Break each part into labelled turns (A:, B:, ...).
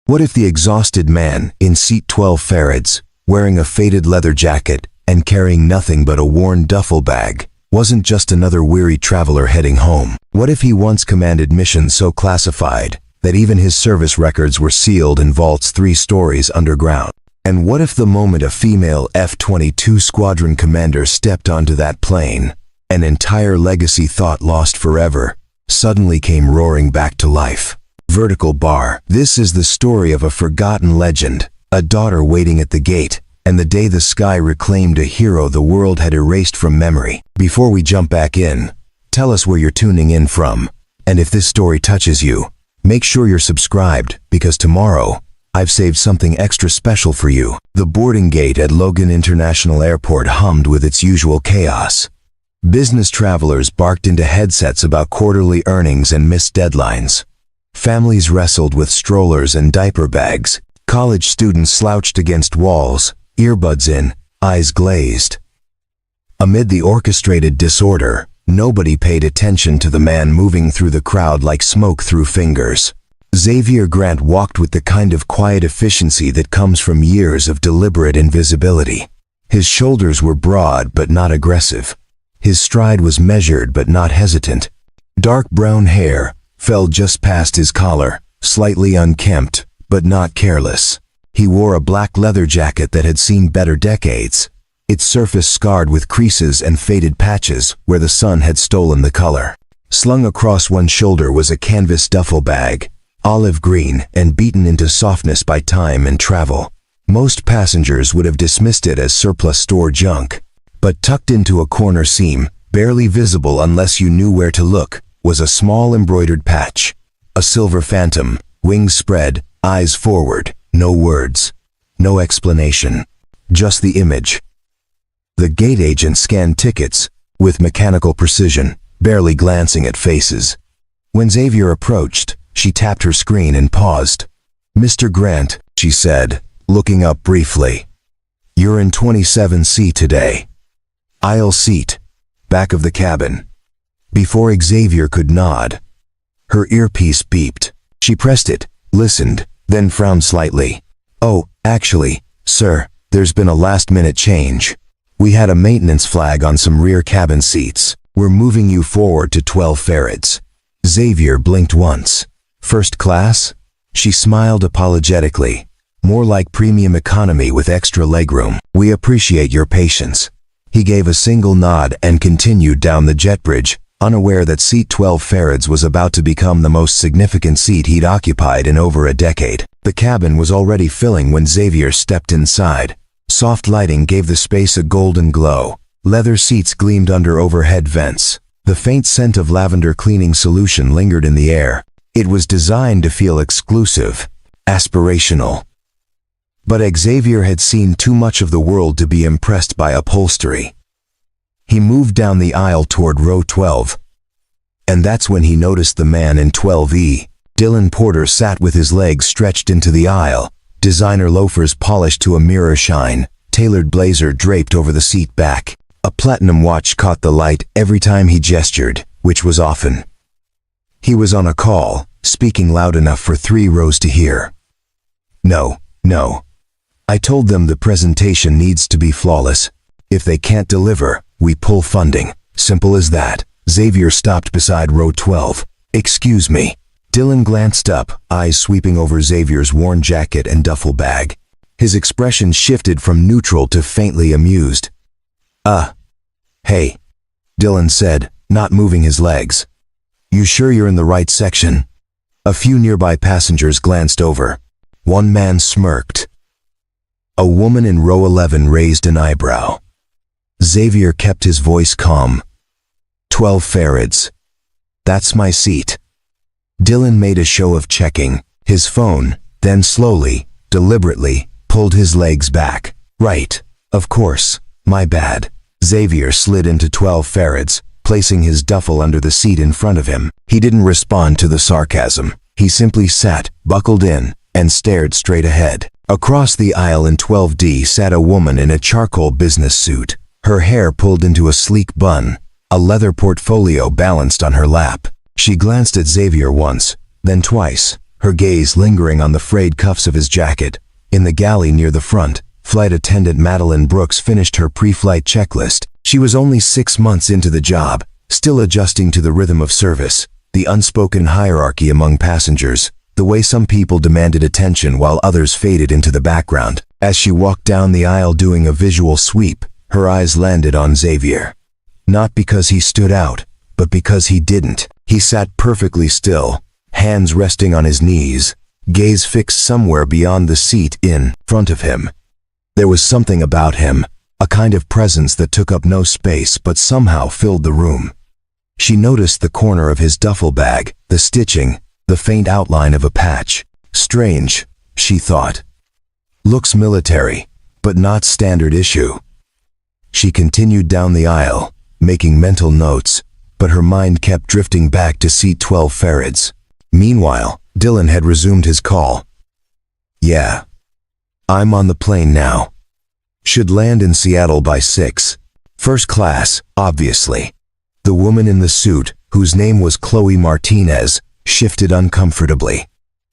A: What if the exhausted man in seat 12 Farads, wearing a faded leather jacket and carrying nothing but a worn duffel bag, wasn't just another weary traveler heading home? What if he once commanded missions so classified that even his service records were sealed in vaults 3 stories underground? And what if the moment a female F-22 squadron commander stepped onto that plane, an entire legacy thought lost forever suddenly came roaring back to life? Vertical bar. This is the story of a forgotten legend, a daughter waiting at the gate, and the day the sky reclaimed a hero the world had erased from memory. Before we jump back in, tell us where you're tuning in from, and if this story touches you, make sure you're subscribed, because tomorrow, I've saved something extra special for you. The boarding gate at Logan International Airport hummed with its usual chaos. Business travelers barked into headsets about quarterly earnings and missed deadlines. Families wrestled with strollers and diaper bags. College students slouched against walls, earbuds in, eyes glazed. Amid the orchestrated disorder, nobody paid attention to the man moving through the crowd like smoke through fingers. Xavier Grant walked with the kind of quiet efficiency that comes from years of deliberate invisibility. His shoulders were broad but not aggressive. His stride was measured but not hesitant. Dark brown hair fell just past his collar, slightly unkempt, but not careless. He wore a black leather jacket that had seen better decades, its surface scarred with creases and faded patches where the sun had stolen the color. Slung across one shoulder was a canvas duffel bag, olive green and beaten into softness by time and travel. Most passengers would have dismissed it as surplus store junk, but tucked into a corner seam, barely visible unless you knew where to look, was a small embroidered patch. A silver phantom, wings spread, eyes forward, no words, no explanation, just the image. The gate agent scanned tickets with mechanical precision, barely glancing at faces. When Xavier approached, she tapped her screen and paused. "Mr. Grant," she said, looking up briefly. "You're in 27C today. Aisle seat, back of the cabin." Before Xavier could nod, her earpiece beeped. She pressed it, listened, then frowned slightly. "Oh, actually, sir, there's been a last-minute change. We had a maintenance flag on some rear cabin seats. We're moving you forward to 12 Farads." Xavier blinked once. "First class?" She smiled apologetically, more like premium economy with extra legroom. "We appreciate your patience." He gave a single nod and continued down the jet bridge, unaware that seat 12 Farads was about to become the most significant seat he'd occupied in over a decade. The cabin was already filling when Xavier stepped inside. Soft lighting gave the space a golden glow. Leather seats gleamed under overhead vents. The faint scent of lavender cleaning solution lingered in the air. It was designed to feel exclusive, aspirational. But Xavier had seen too much of the world to be impressed by upholstery. He moved down the aisle toward row 12. And that's when he noticed the man in 12E. Dylan Porter sat with his legs stretched into the aisle, designer loafers polished to a mirror shine, tailored blazer draped over the seat back. A platinum watch caught the light every time he gestured, which was often. He was on a call, speaking loud enough for 3 rows to hear. No. I told them the presentation needs to be flawless. If they can't deliver, we pull funding. Simple as that." Xavier stopped beside row 12. "Excuse me." Dylan glanced up, eyes sweeping over Xavier's worn jacket and duffel bag. His expression shifted from neutral to faintly amused. Hey," Dylan said, not moving his legs. "You sure you're in the right section?" A few nearby passengers glanced over. One man smirked. A woman in row 11 raised an eyebrow. Xavier kept his voice calm. 12 Farads. That's my seat." Dylan made a show of checking his phone, then slowly, deliberately, pulled his legs back. "Right, of course, my bad." Xavier slid into 12 Farads, placing his duffel under the seat in front of him. He didn't respond to the sarcasm. He simply sat, buckled in, and stared straight ahead. Across the aisle in 12D sat a woman in a charcoal business suit, her hair pulled into a sleek bun, a leather portfolio balanced on her lap. She glanced at Xavier once, then twice, her gaze lingering on the frayed cuffs of his jacket. In the galley near the front, Flight Attendant Madeline Brooks finished her pre-flight checklist. She was only 6 months into the job, still adjusting to the rhythm of service, the unspoken hierarchy among passengers, the way some people demanded attention while others faded into the background. As she walked down the aisle doing a visual sweep, her eyes landed on Xavier. Not because he stood out, but because he didn't. He sat perfectly still, hands resting on his knees, gaze fixed somewhere beyond the seat in front of him. There was something about him, a kind of presence that took up no space but somehow filled the room. She noticed the corner of his duffel bag, the stitching, the faint outline of a patch. Strange, she thought. Looks military, but not standard issue. She continued down the aisle, making mental notes, but her mind kept drifting back to seat 12 Farads. Meanwhile, Dylan had resumed his call. Yeah. I'm on the plane now. Should land in Seattle by 6. First class, obviously. The woman in the suit, whose name was Chloe Martinez, shifted uncomfortably.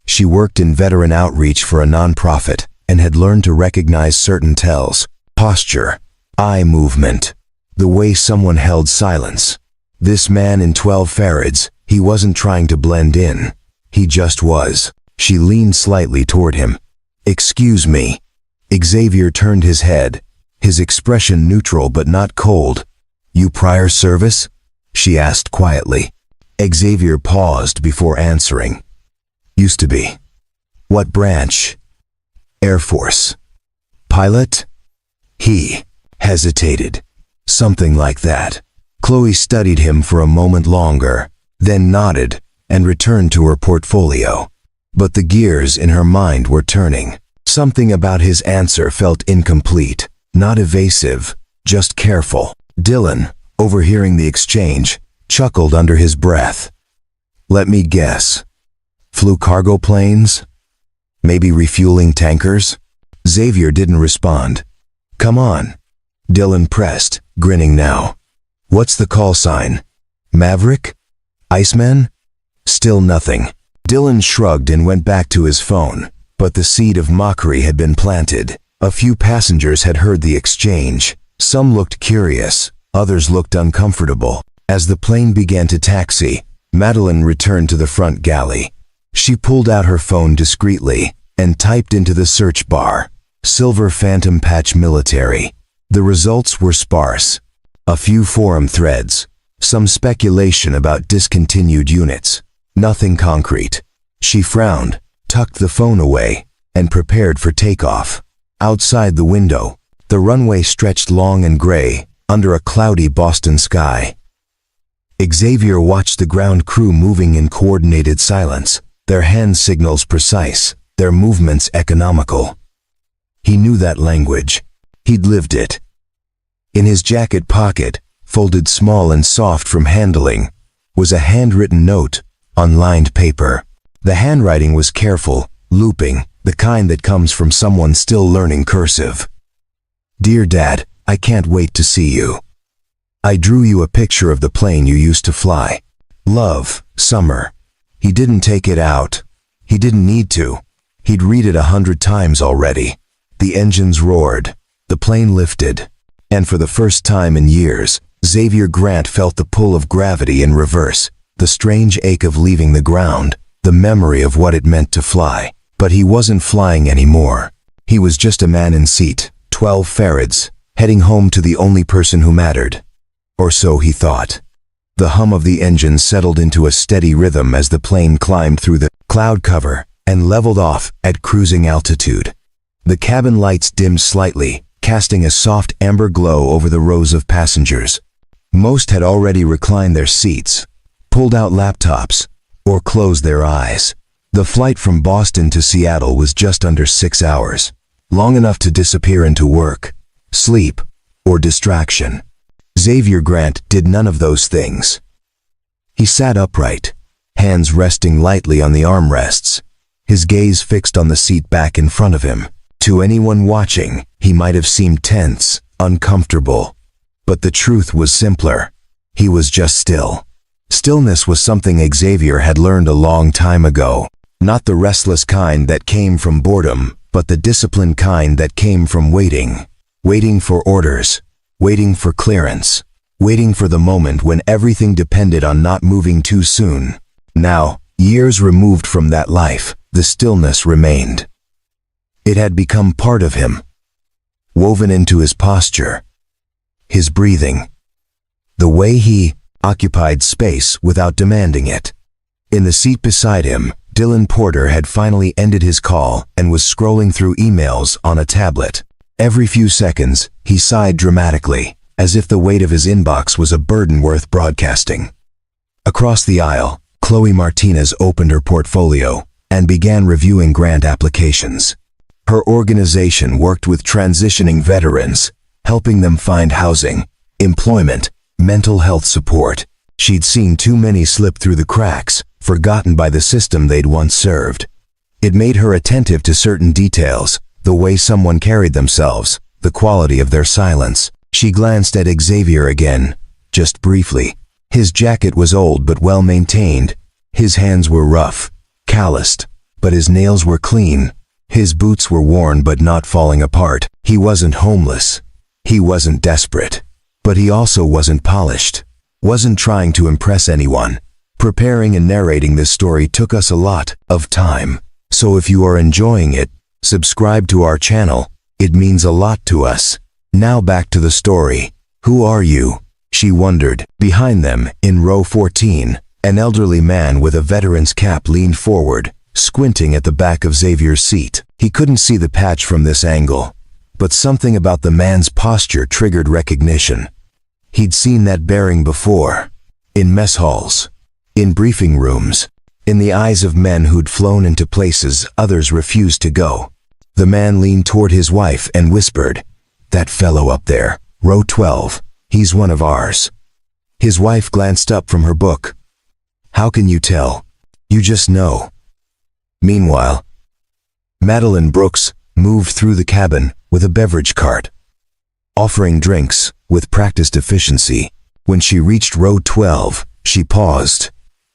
A: She worked in veteran outreach for a nonprofit and had learned to recognize certain tells: posture, eye movement, the way someone held silence. This man in 12 Farads, he wasn't trying to blend in. He just was. She leaned slightly toward him. Excuse me. Xavier turned his head, his expression neutral but not cold. You prior service? She asked quietly. Xavier paused before answering. Used to be. What branch? Air Force. Pilot? He hesitated. Something like that. Chloe studied him for a moment longer, then nodded and returned to her portfolio. But the gears in her mind were turning. Something about his answer felt incomplete, not evasive, just careful. Dylan, overhearing the exchange, chuckled under his breath. Let me guess. Flew cargo planes? Maybe refueling tankers? Xavier didn't respond. Come on. Dylan pressed, grinning now. What's the call sign? Maverick? Iceman? Still nothing. Dylan shrugged and went back to his phone, but the seed of mockery had been planted. A few passengers had heard the exchange. Some looked curious, others looked uncomfortable. As the plane began to taxi, Madeline returned to the front galley. She pulled out her phone discreetly and typed into the search bar, Silver Phantom Patch Military. The results were sparse. A few forum threads, some speculation about discontinued units. Nothing concrete. She frowned, tucked the phone away, and prepared for takeoff. Outside the window, the runway stretched long and gray, under a cloudy Boston sky. Xavier watched the ground crew moving in coordinated silence, their hand signals precise, their movements economical. He knew that language. He'd lived it. In his jacket pocket, folded small and soft from handling, was a handwritten note on lined paper. The handwriting was careful, looping, the kind that comes from someone still learning cursive. Dear Dad, I can't wait to see you. I drew you a picture of the plane you used to fly. Love, Summer. He didn't take it out. He didn't need to. He'd read it 100 times already. The engines roared. The plane lifted. And for the first time in years, Xavier Grant felt the pull of gravity in reverse, the strange ache of leaving the ground, the memory of what it meant to fly. But he wasn't flying anymore. He was just a man in seat 12 Farads, heading home to the only person who mattered. Or so he thought. The hum of the engine settled into a steady rhythm as the plane climbed through the cloud cover and leveled off at cruising altitude. The cabin lights dimmed slightly, casting a soft amber glow over the rows of passengers. Most had already reclined their seats, pulled out laptops, or closed their eyes. The flight from Boston to Seattle was just under 6 hours, long enough to disappear into work, sleep, or distraction. Xavier Grant did none of those things. He sat upright, hands resting lightly on the armrests, his gaze fixed on the seat back in front of him. To anyone watching, he might have seemed tense, uncomfortable. But the truth was simpler. He was just still. Stillness was something Xavier had learned a long time ago. Not the restless kind that came from boredom, but the disciplined kind that came from waiting. Waiting for orders. Waiting for clearance. Waiting for the moment when everything depended on not moving too soon. Now, years removed from that life, the stillness remained. It had become part of him, woven into his posture, his breathing, the way he occupied space without demanding it. In the seat beside him, Dylan Porter had finally ended his call and was scrolling through emails on a tablet. Every few seconds, he sighed dramatically, as if the weight of his inbox was a burden worth broadcasting. Across the aisle, Chloe Martinez opened her portfolio and began reviewing grant applications. Her organization worked with transitioning veterans, helping them find housing, employment, mental health support. She'd seen too many slip through the cracks, forgotten by the system they'd once served. It made her attentive to certain details, the way someone carried themselves, the quality of their silence. She glanced at Xavier again, just briefly. His jacket was old but well maintained. His hands were rough, calloused, but his nails were clean. His boots were worn but not falling apart. He wasn't homeless. He wasn't desperate. But he also wasn't polished. Wasn't trying to impress anyone. Preparing and narrating this story took us a lot of time. So if you are enjoying it, subscribe to our channel. It means a lot to us. Now back to the story. Who are you? She wondered. Behind them, in row 14, an elderly man with a veteran's cap leaned forward, squinting at the back of Xavier's seat. He couldn't see the patch from this angle, but something about the man's posture triggered recognition. He'd seen that bearing before. In mess halls. In briefing rooms. In the eyes of men who'd flown into places others refused to go. The man leaned toward his wife and whispered, "That fellow up there, row 12, he's one of ours." His wife glanced up from her book. "How can you tell? You just know." Meanwhile, Madeline Brooks moved through the cabin with a beverage cart, offering drinks with practiced efficiency. When she reached row 12, she paused.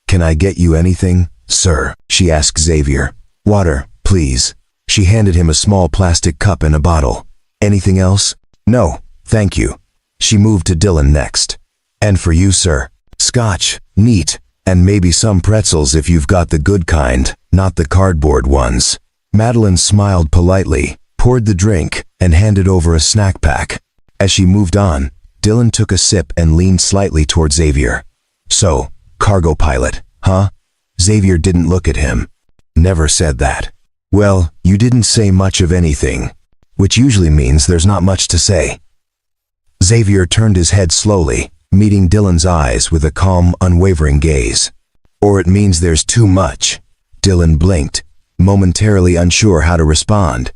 A: "Can I get you anything, sir?" she asked Xavier. "Water, please." She handed him a small plastic cup and a bottle. "Anything else?" "No, thank you." She moved to Dylan next. "And for you, sir, scotch, neat, and maybe some pretzels if you've got the good kind, not the cardboard ones." Madeline smiled politely, poured the drink, and handed over a snack pack. As she moved on, Dylan took a sip and leaned slightly toward Xavier. "So, cargo pilot, huh?" Xavier didn't look at him. "Never said that." "Well, you didn't say much of anything, which usually means there's not much to say." Xavier turned his head slowly, meeting Dylan's eyes with a calm, unwavering gaze. "Or it means there's too much." Dylan blinked, momentarily unsure how to respond.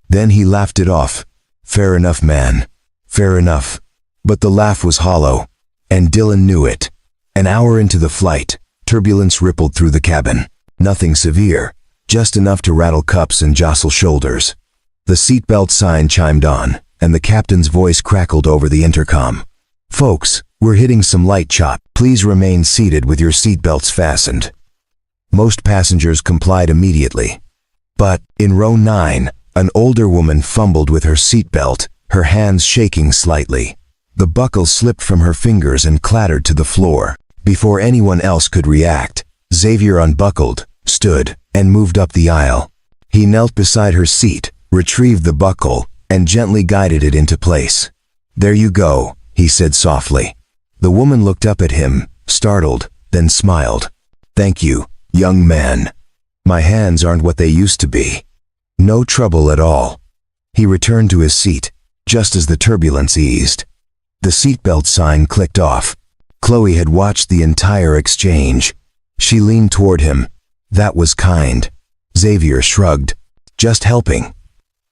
A: Then he laughed it off. "Fair enough, man. Fair enough." But the laugh was hollow, and Dylan knew it. An hour into the flight, turbulence rippled through the cabin. Nothing severe, just enough to rattle cups and jostle shoulders. The seatbelt sign chimed on, and the captain's voice crackled over the intercom. "Folks, we're hitting some light chop. Please remain seated with your seatbelts fastened." Most passengers complied immediately. But, in row 9, an older woman fumbled with her seatbelt, her hands shaking slightly. The buckle slipped from her fingers and clattered to the floor. Before anyone else could react, Xavier unbuckled, stood, and moved up the aisle. He knelt beside her seat, retrieved the buckle, and gently guided it into place. "There you go," he said softly. The woman looked up at him, startled, then smiled. "Thank you, young man. My hands aren't what they used to be." "No trouble at all." He returned to his seat, just as the turbulence eased. The seatbelt sign clicked off. Chloe had watched the entire exchange. She leaned toward him. "That was kind." Xavier shrugged. "Just helping.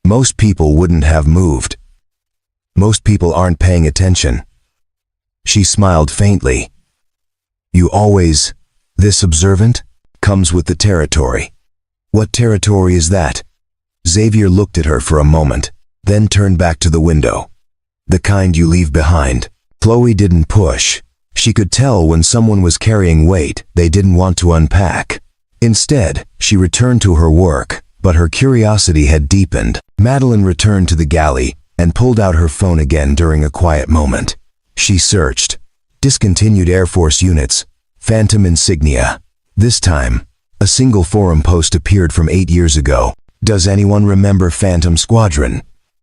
A: Most people wouldn't have moved. Most people aren't paying attention." She smiled faintly. "You always this observant?" "Comes with the territory." "What territory is that?" Xavier looked at her for a moment, then turned back to the window. "The kind you leave behind." Chloe didn't push. She could tell when someone was carrying weight they didn't want to unpack. Instead, she returned to her work, but her curiosity had deepened. Madeline returned to the galley and pulled out her phone again during a quiet moment. She searched. Discontinued Air Force units, phantom insignia. This time, a single forum post appeared from 8 years ago. Does anyone remember Phantom Squadron?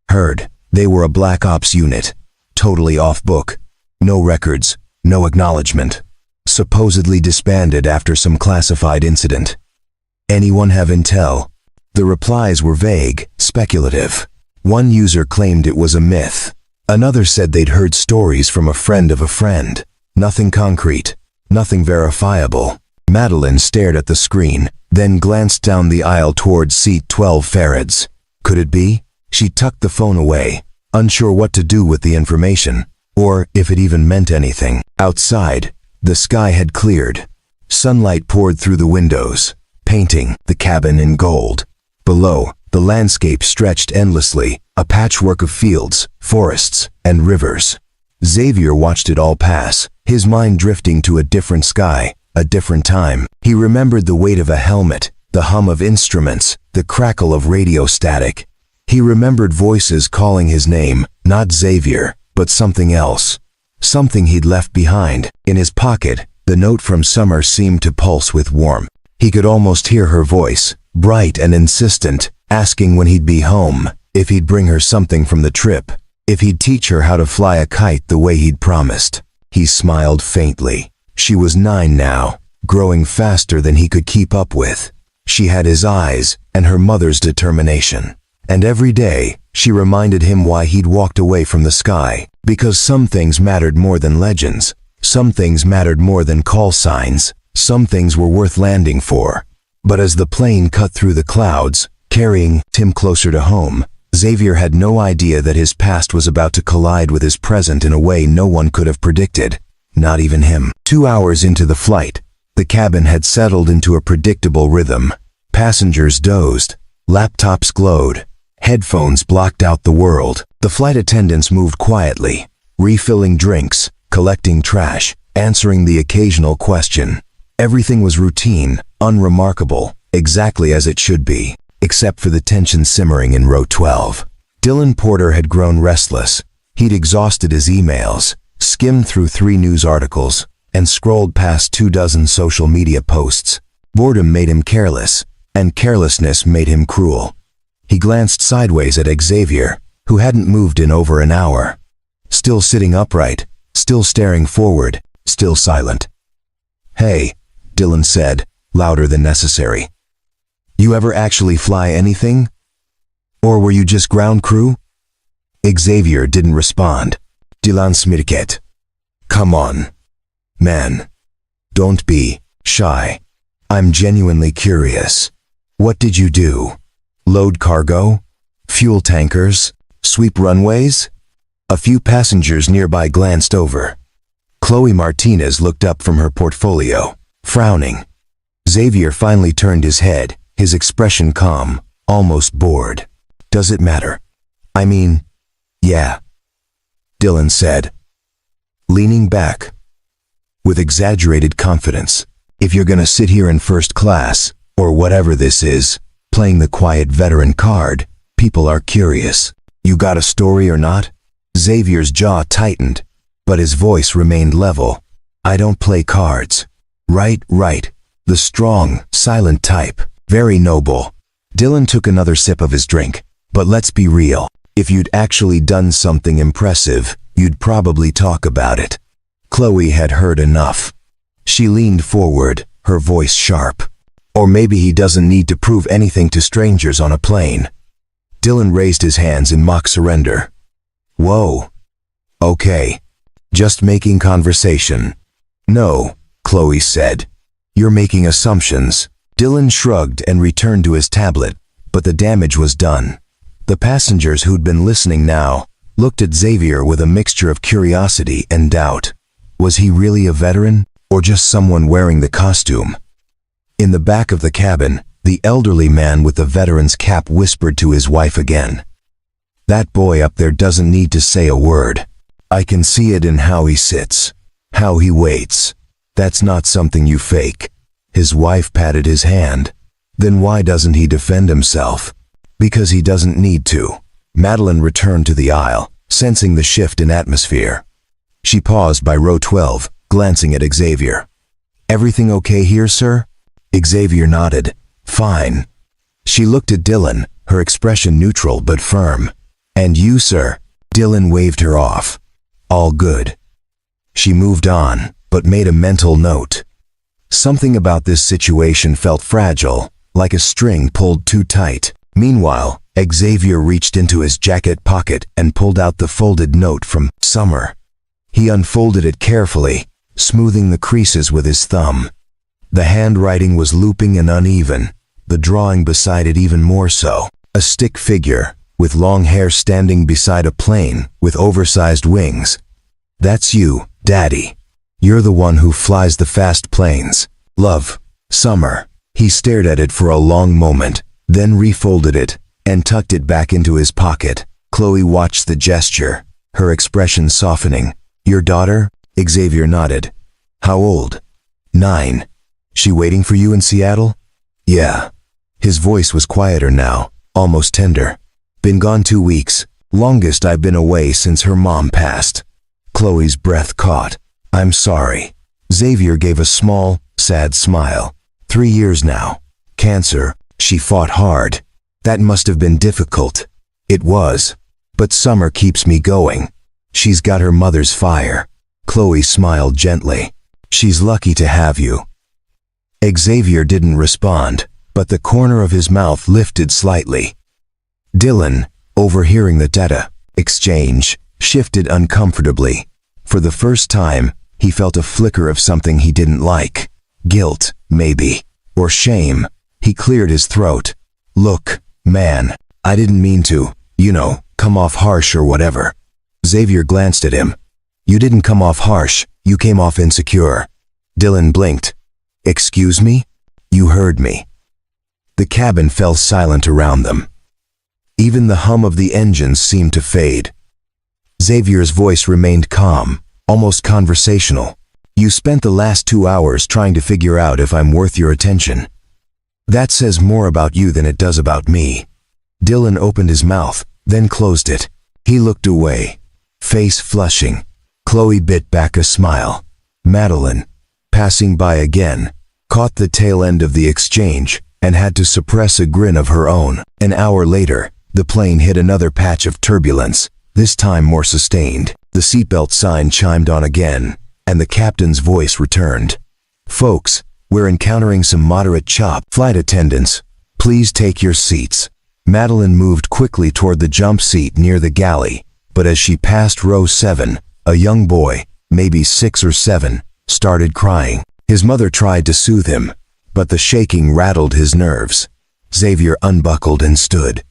A: Heard. They were a Black Ops unit. Totally off book. No records, no acknowledgement. Supposedly disbanded after some classified incident. Anyone have intel? The replies were vague, speculative. One user claimed it was a myth. Another said they'd heard stories from a friend of a friend. Nothing concrete, nothing verifiable. Madeline stared at the screen, then glanced down the aisle towards seat 12 Farads. Could it be? She tucked the phone away, unsure what to do with the information, or if it even meant anything. Outside, the sky had cleared. Sunlight poured through the windows, painting the cabin in gold. Below, the landscape stretched endlessly, a patchwork of fields, forests, and rivers. Xavier watched it all pass, his mind drifting to a different sky, a different time. He remembered the weight of a helmet, the hum of instruments, the crackle of radio static. He remembered voices calling his name, not Xavier, but something else. Something he'd left behind. In his pocket, the note from Summer seemed to pulse with warmth. He could almost hear her voice, bright and insistent, asking when he'd be home, if he'd bring her something from the trip, if he'd teach her how to fly a kite the way he'd promised. He smiled faintly. She was 9 now, growing faster than he could keep up with. She had his eyes and her mother's determination. And every day, she reminded him why he'd walked away from the sky. Because some things mattered more than legends. Some things mattered more than call signs. Some things were worth landing for. But as the plane cut through the clouds, carrying Tim closer to home, Xavier had no idea that his past was about to collide with his present in a way no one could have predicted. Not even him. 2 hours into the flight, the cabin had settled into a predictable rhythm. Passengers dozed. Laptops glowed. Headphones blocked out the world. The flight attendants moved quietly, refilling drinks, collecting trash, answering the occasional question. Everything was routine, unremarkable, exactly as it should be, except for the tension simmering in row 12. Dylan Porter had grown restless. He'd exhausted his emails, skimmed through 3 news articles, and scrolled past 24 social media posts. Boredom made him careless, and carelessness made him cruel. He glanced sideways at Xavier, who hadn't moved in over an hour. Still sitting upright, still staring forward, still silent. "Hey," Dylan said, louder than necessary. "You ever actually fly anything? Or were you just ground crew?" Xavier didn't respond. Dylan smirket. "Come on, man. Don't be shy. I'm genuinely curious. What did you do? Load cargo? Fuel tankers? Sweep runways?" A few passengers nearby glanced over. Chloe Martinez looked up from her portfolio, frowning. Xavier finally turned his head, his expression calm, almost bored. "Does it matter? I mean, yeah," Dylan said, leaning back with exaggerated confidence. "If you're gonna sit here in first class, or whatever this is, playing the quiet veteran card, people are curious. You got a story or not?" Xavier's jaw tightened, but his voice remained level. "I don't play cards." Right. The strong, silent type. Very noble. Dylan took another sip of his drink. "But let's be real. If you'd actually done something impressive, you'd probably talk about it." Chloe had heard enough. She leaned forward, her voice sharp. "Or maybe he doesn't need to prove anything to strangers on a plane." Dylan raised his hands in mock surrender. "Whoa. Okay. Just making conversation." "No," Chloe said. "You're making assumptions." Dylan shrugged and returned to his tablet, but the damage was done. The passengers who'd been listening now looked at Xavier with a mixture of curiosity and doubt. Was he really a veteran, or just someone wearing the costume? In the back of the cabin, the elderly man with the veteran's cap whispered to his wife again. "That boy up there doesn't need to say a word. I can see it in how he sits, how he waits. That's not something you fake. His wife patted his hand. Then why doesn't he defend himself? Because he doesn't need to. Madeline returned to the aisle, sensing the shift in atmosphere. She paused by row 12, glancing at Xavier. "Everything okay here, sir?" Xavier nodded. "Fine." She looked at Dylan, her expression neutral but firm. "And you, sir?" Dylan waved her off. "All good." She moved on, but made a mental note. Something about this situation felt fragile, like a string pulled too tight. Meanwhile, Xavier reached into his jacket pocket and pulled out the folded note from Summer. He unfolded it carefully, smoothing the creases with his thumb. The handwriting was looping and uneven, the drawing beside it even more so. A stick figure, with long hair standing beside a plane with oversized wings. "That's you, Daddy. You're the one who flies the fast planes. Love, Summer." He stared at it for a long moment, then refolded it and tucked it back into his pocket. Chloe watched the gesture, her expression softening. "Your daughter?" Xavier nodded. "How old?" 9. "She waiting for you in Seattle?" "Yeah." His voice was quieter now, almost tender. "Been gone 2 weeks. Longest I've been away since her mom passed." Chloe's breath caught. "I'm sorry." Xavier gave a small, sad smile. 3 years now. Cancer. She fought hard. That must have been difficult. It was. But Summer keeps me going. She's got her mother's fire. Chloe smiled gently. "She's lucky to have you." Xavier didn't respond, but the corner of his mouth lifted slightly. Dylan, overhearing the data exchange, shifted uncomfortably. For the first time, he felt a flicker of something he didn't like. Guilt, maybe. Or shame. He cleared his throat. "Look, man, I didn't mean to, come off harsh or whatever." Xavier glanced at him. "You didn't come off harsh, you came off insecure." Dylan blinked. "Excuse me?" "You heard me." The cabin fell silent around them. Even the hum of the engines seemed to fade. Xavier's voice remained calm, almost conversational. "You spent the last 2 hours trying to figure out if I'm worth your attention. That says more about you than it does about me." Dylan opened his mouth, then closed it. He looked away, face flushing. Chloe bit back a smile. Madeline, passing by again, caught the tail end of the exchange and had to suppress a grin of her own. An hour later, the plane hit another patch of turbulence, this time more sustained. The seatbelt sign chimed on again, and the captain's voice returned. "Folks, we're encountering some moderate chop. Flight attendants, please take your seats." Madeline moved quickly toward the jump seat near the galley, but as she passed row 7, a young boy, maybe 6 or 7, started crying. His mother tried to soothe him, but the shaking rattled his nerves. Xavier unbuckled and stood.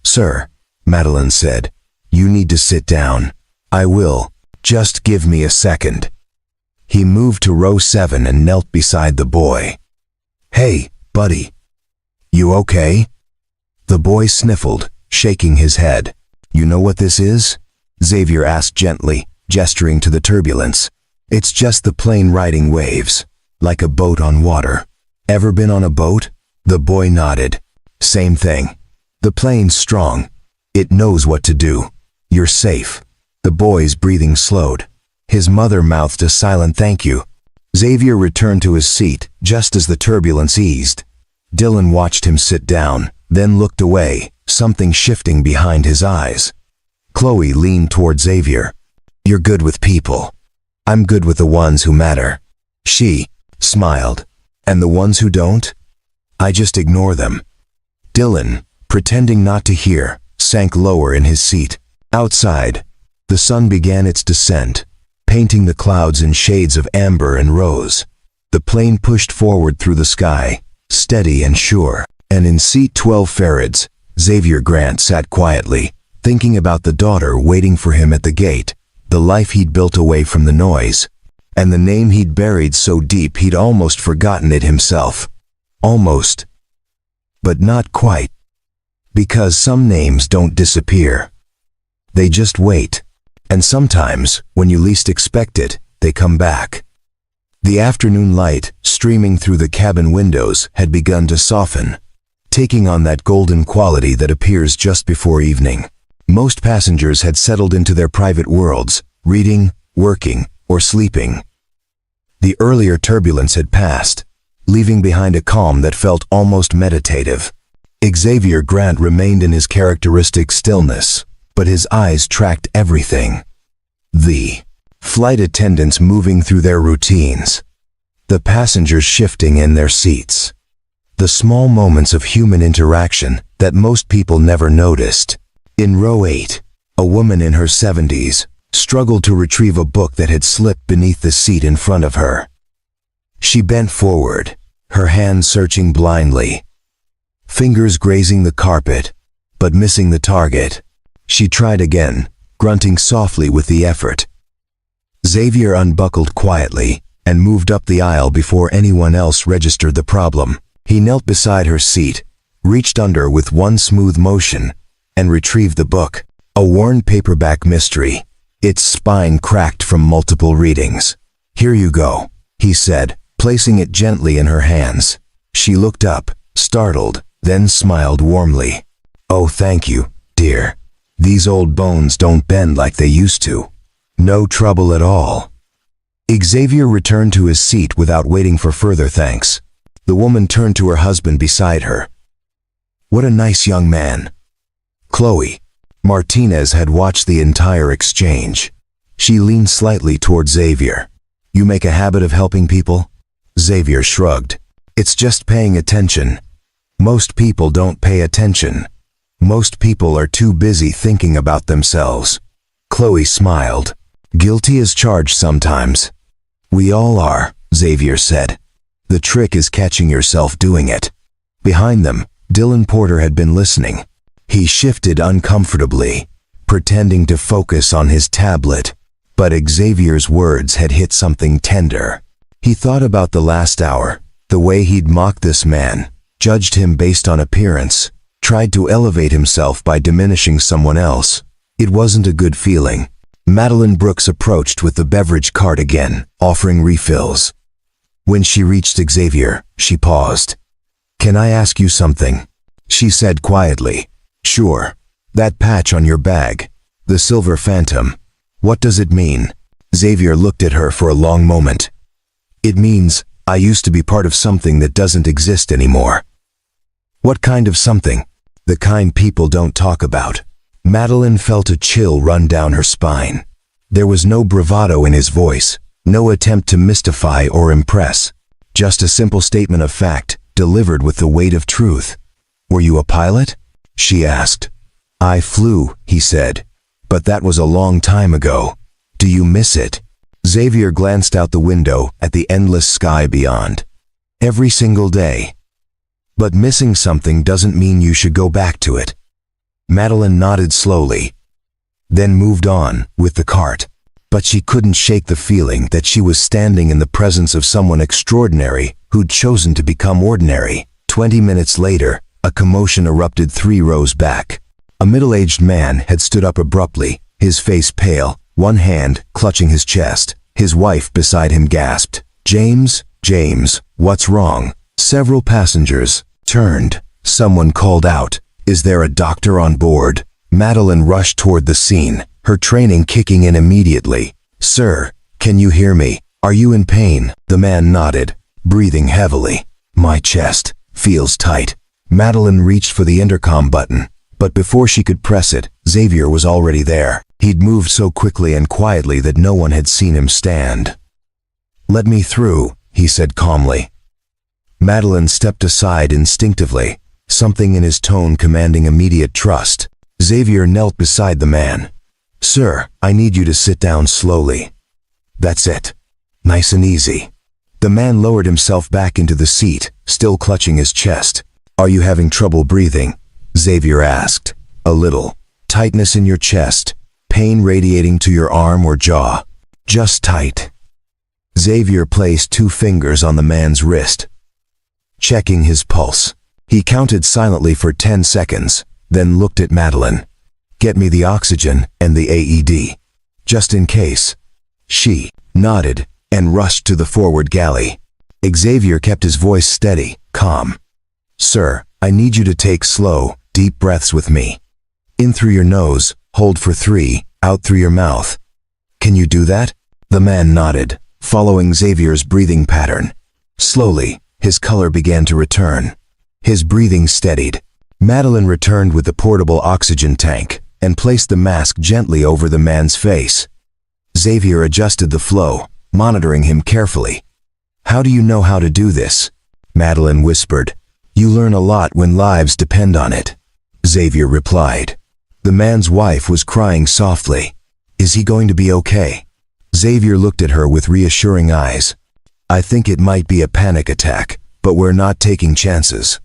A: "Sir," Madeline said, "you need to sit down." "I will. Just give me a second." He moved to row 7 and knelt beside the boy. "Hey, buddy. You okay?" The boy sniffled, shaking his head. "You know what this is?" Xavier asked gently, gesturing to the turbulence. "It's just the plane riding waves, like a boat on water." "Ever been on a boat?" The boy nodded. "Same thing. The plane's strong. It knows what to do. You're safe." The boy's breathing slowed. His mother mouthed a silent thank you. Xavier returned to his seat just as the turbulence eased. Dylan watched him sit down, then looked away, something shifting behind his eyes. Chloe leaned toward Xavier. "You're good with people. I'm good with the ones who matter." She smiled. "And the ones who don't? I just ignore them." Dylan, pretending not to hear, sank lower in his seat. Outside, the sun began its descent, painting the clouds in shades of amber and rose. The plane pushed forward through the sky, steady and sure. And in seat 12 Farrads, Xavier Grant sat quietly, thinking about the daughter waiting for him at the gate, the life he'd built away from the noise, and the name he'd buried so deep he'd almost forgotten it himself. Almost. But not quite. Because some names don't disappear. They just wait. And sometimes, when you least expect it, they come back. The afternoon light, streaming through the cabin windows, had begun to soften, taking on that golden quality that appears just before evening. Most passengers had settled into their private worlds, reading, working, or sleeping. The earlier turbulence had passed, leaving behind a calm that felt almost meditative. Xavier Grant remained in his characteristic stillness, but his eyes tracked everything. The flight attendants moving through their routines, the passengers shifting in their seats, the small moments of human interaction that most people never noticed. In row 8, a woman in her 70s struggled to retrieve a book that had slipped beneath the seat in front of her. She bent forward, her hands searching blindly, fingers grazing the carpet, but missing the target. She tried again, grunting softly with the effort. Xavier unbuckled quietly and moved up the aisle before anyone else registered the problem. He knelt beside her seat, reached under with one smooth motion, and retrieved the book. A worn paperback mystery, its spine cracked from multiple readings. "Here you go," he said, placing it gently in her hands. She looked up, startled, then smiled warmly. "Oh, thank you, dear. These old bones don't bend like they used to." "No trouble at all." Xavier returned to his seat without waiting for further thanks. The woman turned to her husband beside her. "What a nice young man." Chloe Martinez had watched the entire exchange. She leaned slightly toward Xavier. "You make a habit of helping people?" Xavier shrugged. "It's just paying attention. Most people don't pay attention. Most people are too busy thinking about themselves." Chloe smiled. "Guilty as charged sometimes." "We all are," Xavier said. "The trick is catching yourself doing it." Behind them, Dylan Porter had been listening. He shifted uncomfortably, pretending to focus on his tablet, but Xavier's words had hit something tender. He thought about the last hour, the way he'd mocked this man, judged him based on appearance, tried to elevate himself by diminishing someone else. It wasn't a good feeling. Madeline Brooks approached with the beverage cart again, offering refills. When she reached Xavier, she paused. "Can I ask you something?" she said quietly. "Sure. That patch on your bag, the silver phantom, what does it mean?" Xavier looked at her for a long moment. "It means I used to be part of something that doesn't exist anymore." "What kind of something?" "The kind people don't talk about." Madeline felt a chill run down her spine. There was no bravado in his voice, no attempt to mystify or impress, just a simple statement of fact, delivered with the weight of truth. "Were you a pilot?" she asked. "I flew," he said, "but that was a long time ago. Do you miss it?" Xavier glanced out the window at the endless sky beyond. "Every single day. But missing something doesn't mean you should go back to it." Madeline nodded slowly, then moved on with the cart. But she couldn't shake the feeling that she was standing in the presence of someone extraordinary who'd chosen to become ordinary. 20 minutes later, a commotion erupted 3 rows back. A middle-aged man had stood up abruptly, his face pale, one hand clutching his chest. His wife beside him gasped, "James, James, what's wrong?" Several passengers turned. Someone called out, "Is there a doctor on board?" Madeline rushed toward the scene, her training kicking in immediately. "Sir, can you hear me? Are you in pain?" The man nodded, breathing heavily. "My chest feels tight." Madeline reached for the intercom button, but before she could press it, Xavier was already there. He'd moved so quickly and quietly that no one had seen him stand. "Let me through," he said calmly. Madeline stepped aside instinctively, something in his tone commanding immediate trust. Xavier knelt beside the man. "Sir, I need you to sit down slowly. That's it. Nice and easy." The man lowered himself back into the seat, still clutching his chest. "Are you having trouble breathing?" Xavier asked. "A little. Tightness in your chest? Pain radiating to your arm or jaw?" "Just tight." Xavier placed 2 fingers on the man's wrist, checking his pulse. He counted silently for 10 seconds, then looked at Madeline. "Get me the oxygen and the AED, just in case." She nodded, and rushed to the forward galley. Xavier kept his voice steady, calm. "Sir, I need you to take slow, deep breaths with me. In through your nose, hold for 3, out through your mouth. Can you do that?" The man nodded, following Xavier's breathing pattern. Slowly, his color began to return. His breathing steadied. Madeline returned with the portable oxygen tank and placed the mask gently over the man's face. Xavier adjusted the flow, monitoring him carefully. "How do you know how to do this?" Madeline whispered. "You learn a lot when lives depend on it," Xavier replied. The man's wife was crying softly. "Is he going to be okay?" Xavier looked at her with reassuring eyes. "I think it might be a panic attack, but we're not taking chances.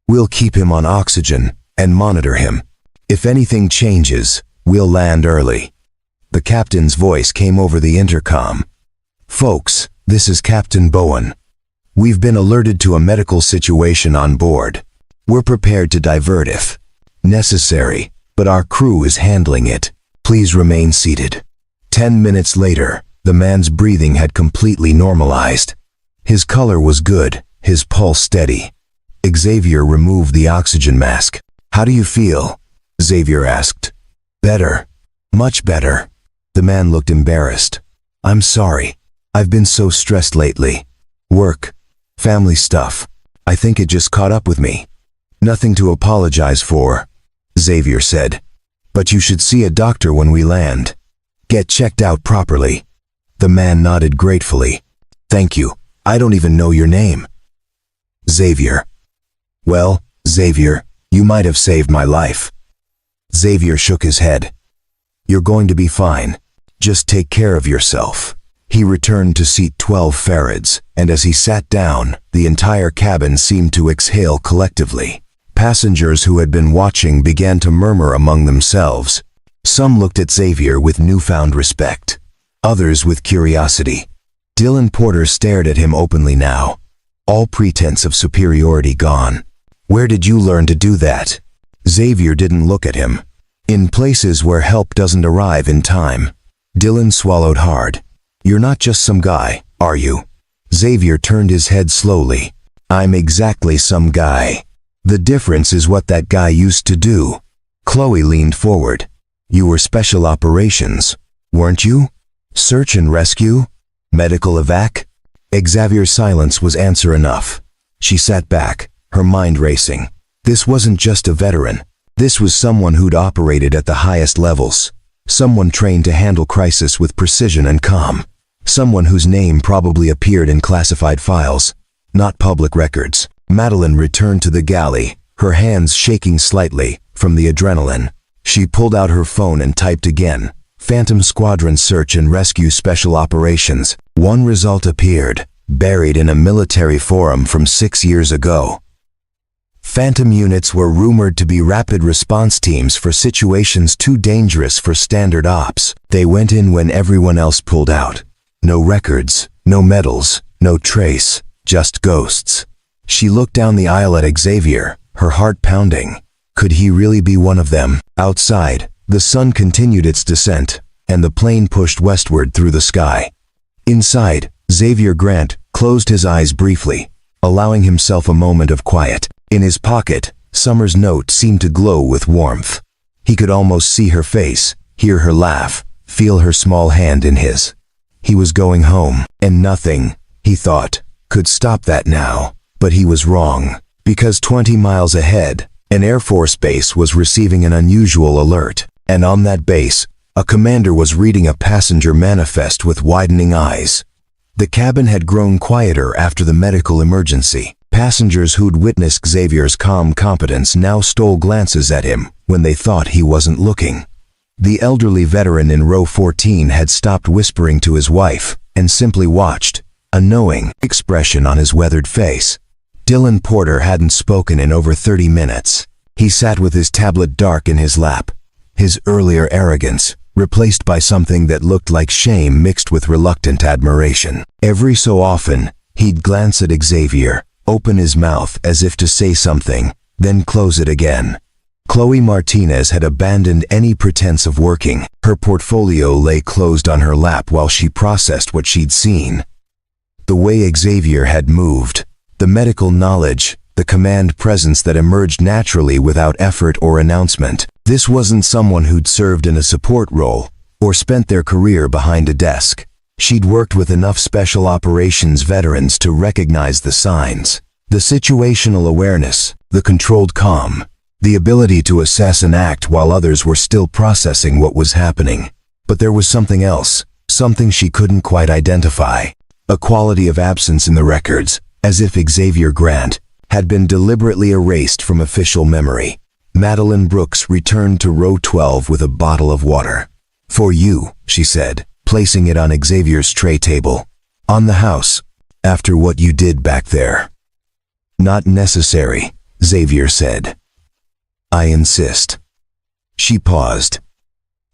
A: We'll keep him on oxygen and monitor him. If anything changes, we'll land early." The captain's voice came over the intercom. "Folks, this is Captain Bowen. We've been alerted to a medical situation on board. We're prepared to divert if necessary, but our crew is handling it. Please remain seated." 10 minutes later, the man's breathing had completely normalized. His color was good, his pulse steady. Xavier removed the oxygen mask. "How do you feel?" Xavier asked. "Better. Much better." The man looked embarrassed. "I'm sorry. I've been so stressed lately. Work, family stuff. I think it just caught up with me." "Nothing to apologize for," Xavier said. "But you should see a doctor when we land. Get checked out properly." The man nodded gratefully. "Thank you. I don't even know your name." "Xavier." "Well, Xavier, you might have saved my life." Xavier shook his head. "You're going to be fine. Just take care of yourself." He returned to seat 12 Farads, and as he sat down, the entire cabin seemed to exhale collectively. Passengers who had been watching began to murmur among themselves. Some looked at Xavier with newfound respect, others with curiosity. Dylan Porter stared at him openly now, all pretense of superiority gone. "Where did you learn to do that?" Xavier didn't look at him. "In places where help doesn't arrive in time." Dylan swallowed hard. "You're not just some guy, are you?" Xavier turned his head slowly. "I'm exactly some guy. The difference is what that guy used to do." Chloe leaned forward. "You were special operations, weren't you? Search and rescue? Medical evac?" Xavier's silence was answer enough. She sat back, her mind racing. This wasn't just a veteran. This was someone who'd operated at the highest levels. Someone trained to handle crisis with precision and calm. Someone whose name probably appeared in classified files, not public records. Madeline returned to the galley, her hands shaking slightly from the adrenaline. She pulled out her phone and typed again, "Phantom Squadron Search and Rescue Special Operations." One result appeared, buried in a military forum from 6 years ago. Phantom units were rumored to be rapid response teams for situations too dangerous for standard ops. They went in when everyone else pulled out. No records, no medals, no trace, just ghosts. She looked down the aisle at Xavier, her heart pounding. Could he really be one of them? Outside, the sun continued its descent, and the plane pushed westward through the sky. Inside, Xavier Grant closed his eyes briefly, allowing himself a moment of quiet. In his pocket, Summer's note seemed to glow with warmth. He could almost see her face, hear her laugh, feel her small hand in his. He was going home, and nothing, he thought, could stop that now. But he was wrong, because 20 miles ahead, an Air Force base was receiving an unusual alert, and on that base, a commander was reading a passenger manifest with widening eyes. The cabin had grown quieter after the medical emergency. Passengers who'd witnessed Xavier's calm competence now stole glances at him when they thought he wasn't looking. The elderly veteran in row 14 had stopped whispering to his wife and simply watched, a knowing expression on his weathered face. Dylan Porter hadn't spoken in over 30 minutes. He sat with his tablet dark in his lap, his earlier arrogance replaced by something that looked like shame mixed with reluctant admiration. Every so often, he'd glance at Xavier, open his mouth as if to say something, then close it again. Chloe Martinez had abandoned any pretense of working. Her portfolio lay closed on her lap while she processed what she'd seen. The way Xavier had moved, the medical knowledge, the command presence that emerged naturally without effort or announcement. This wasn't someone who'd served in a support role or spent their career behind a desk. She'd worked with enough special operations veterans to recognize the signs, the situational awareness, the controlled calm, the ability to assess and act while others were still processing what was happening. But there was something else, something she couldn't quite identify, a quality of absence in the records, as if Xavier Grant had been deliberately erased from official memory. Madeline Brooks returned to row 12 with a bottle of water. "For you," she said, placing it on Xavier's tray table. "On the house, after what you did back there." "Not necessary," Xavier said. "I insist." She paused.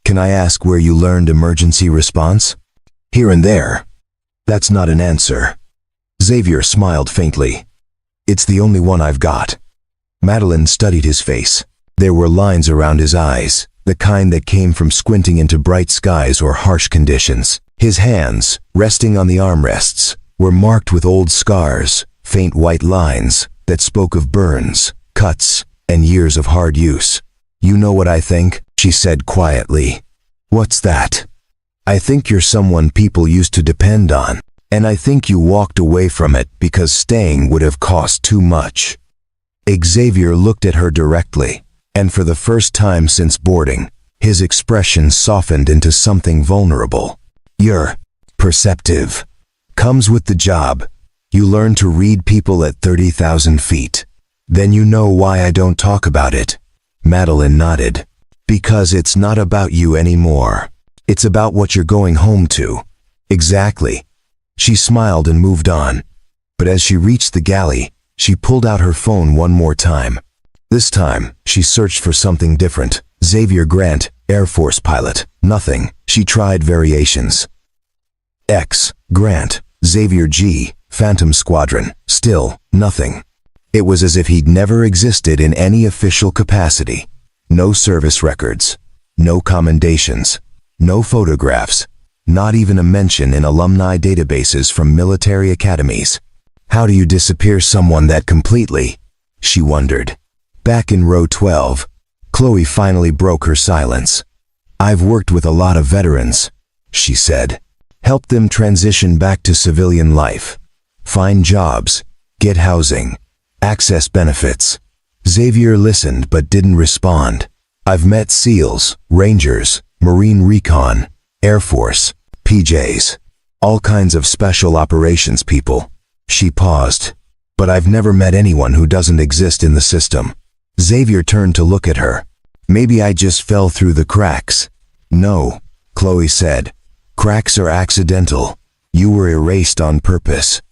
A: "Can I ask where you learned emergency response?" "Here and there." "That's not an answer." Xavier smiled faintly. "It's the only one I've got." Madeline studied his face. There were lines around his eyes, the kind that came from squinting into bright skies or harsh conditions. His hands, resting on the armrests, were marked with old scars, faint white lines that spoke of burns, cuts, and years of hard use. "You know what I think?" she said quietly. "What's that?" "I think you're someone people used to depend on, and I think you walked away from it because staying would have cost too much." Xavier looked at her directly, and for the first time since boarding, his expression softened into something vulnerable. "You're perceptive. Comes with the job. You learn to read people at 30,000 feet. Then you know why I don't talk about it." Madeline nodded. "Because it's not about you anymore. It's about what you're going home to." "Exactly." She smiled and moved on. But as she reached the galley, she pulled out her phone one more time. This time, she searched for something different. Xavier Grant, Air Force pilot. Nothing. She tried variations. X, Grant, Xavier G, Phantom Squadron. Still, nothing. It was as if he'd never existed in any official capacity. No service records. No commendations. No photographs. Not even a mention in alumni databases from military academies. How do you disappear someone that completely? She wondered. Back in row 12, Chloe finally broke her silence. "I've worked with a lot of veterans," she said. "Helped them transition back to civilian life. Find jobs, get housing, access benefits." Xavier listened but didn't respond. "I've met SEALs, Rangers, Marine Recon, Air Force, PJs, all kinds of special operations people." She paused. "But I've never met anyone who doesn't exist in the system." Xavier turned to look at her. "Maybe I just fell through the cracks." "No," Chloe said. "Cracks are accidental. You were erased on purpose."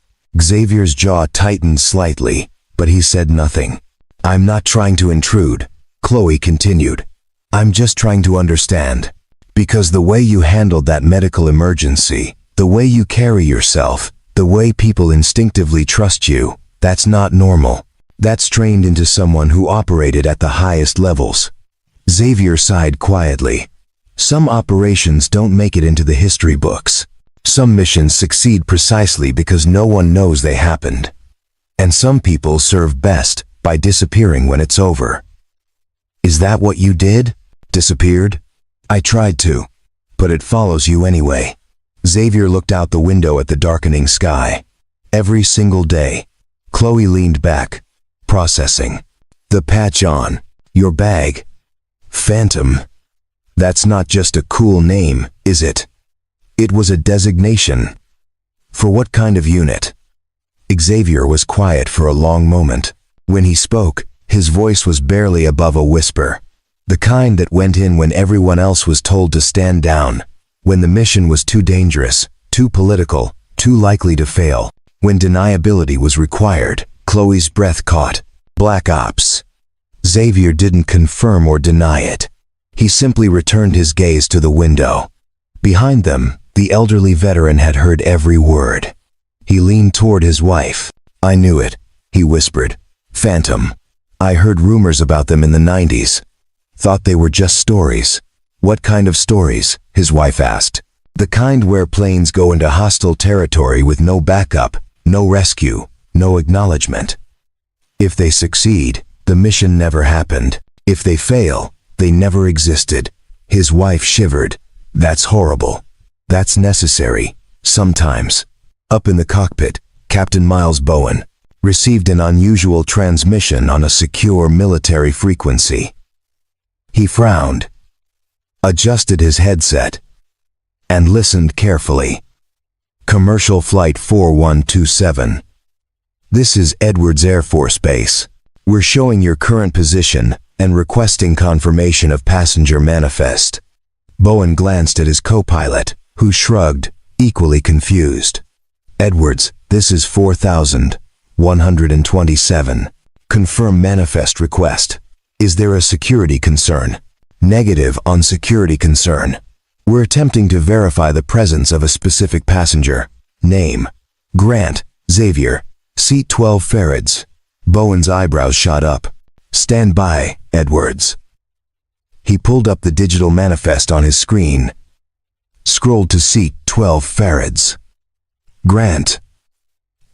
A: Xavier's jaw tightened slightly, but he said nothing. "I'm not trying to intrude," Chloe continued. "I'm just trying to understand. Because the way you handled that medical emergency, the way you carry yourself, the way people instinctively trust you, that's not normal. That's trained into someone who operated at the highest levels." Xavier sighed quietly. "Some operations don't make it into the history books. Some missions succeed precisely because no one knows they happened. And some people serve best by disappearing when it's over." "Is that what you did? Disappeared?" "I tried to, but it follows you anyway." Xavier looked out the window at the darkening sky. "Every single day." Chloe leaned back, processing. "The patch on your bag. Phantom. That's not just a cool name, is it?" "It was a designation." "For what kind of unit?" Xavier was quiet for a long moment. When he spoke, his voice was barely above a whisper. The kind that went in when everyone else was told to stand down, when the mission was too dangerous, too political, too likely to fail, when deniability was required. Chloe's breath caught. Black Ops. Xavier didn't confirm or deny it. He simply returned his gaze to the window. Behind them, the elderly veteran had heard every word. He leaned toward his wife. "I knew it," he whispered. "Phantom. I heard rumors about them in the 90s. Thought they were just stories. What kind of stories? His wife asked. The kind where planes go into hostile territory with no backup, no rescue, no acknowledgement. If they succeed, the mission never happened. If they fail, they never existed. His wife shivered. That's horrible. That's necessary. Sometimes. Up in the cockpit, Captain Miles Bowen received an unusual transmission on a secure military frequency. He frowned, adjusted his headset, and listened carefully. Commercial Flight 4127. This is Edwards Air Force Base. We're showing your current position and requesting confirmation of passenger manifest. Bowen glanced at his co-pilot, who shrugged, equally confused. Edwards, this is 4127. Confirm manifest request. Is there a security concern? Negative on security concern. We're attempting to verify the presence of a specific passenger. Name: Grant, Xavier, seat 12 Farads. Bowen's eyebrows shot up. Stand by, Edwards. He pulled up the digital manifest on his screen. Scrolled to seat 12 Farads. Grant.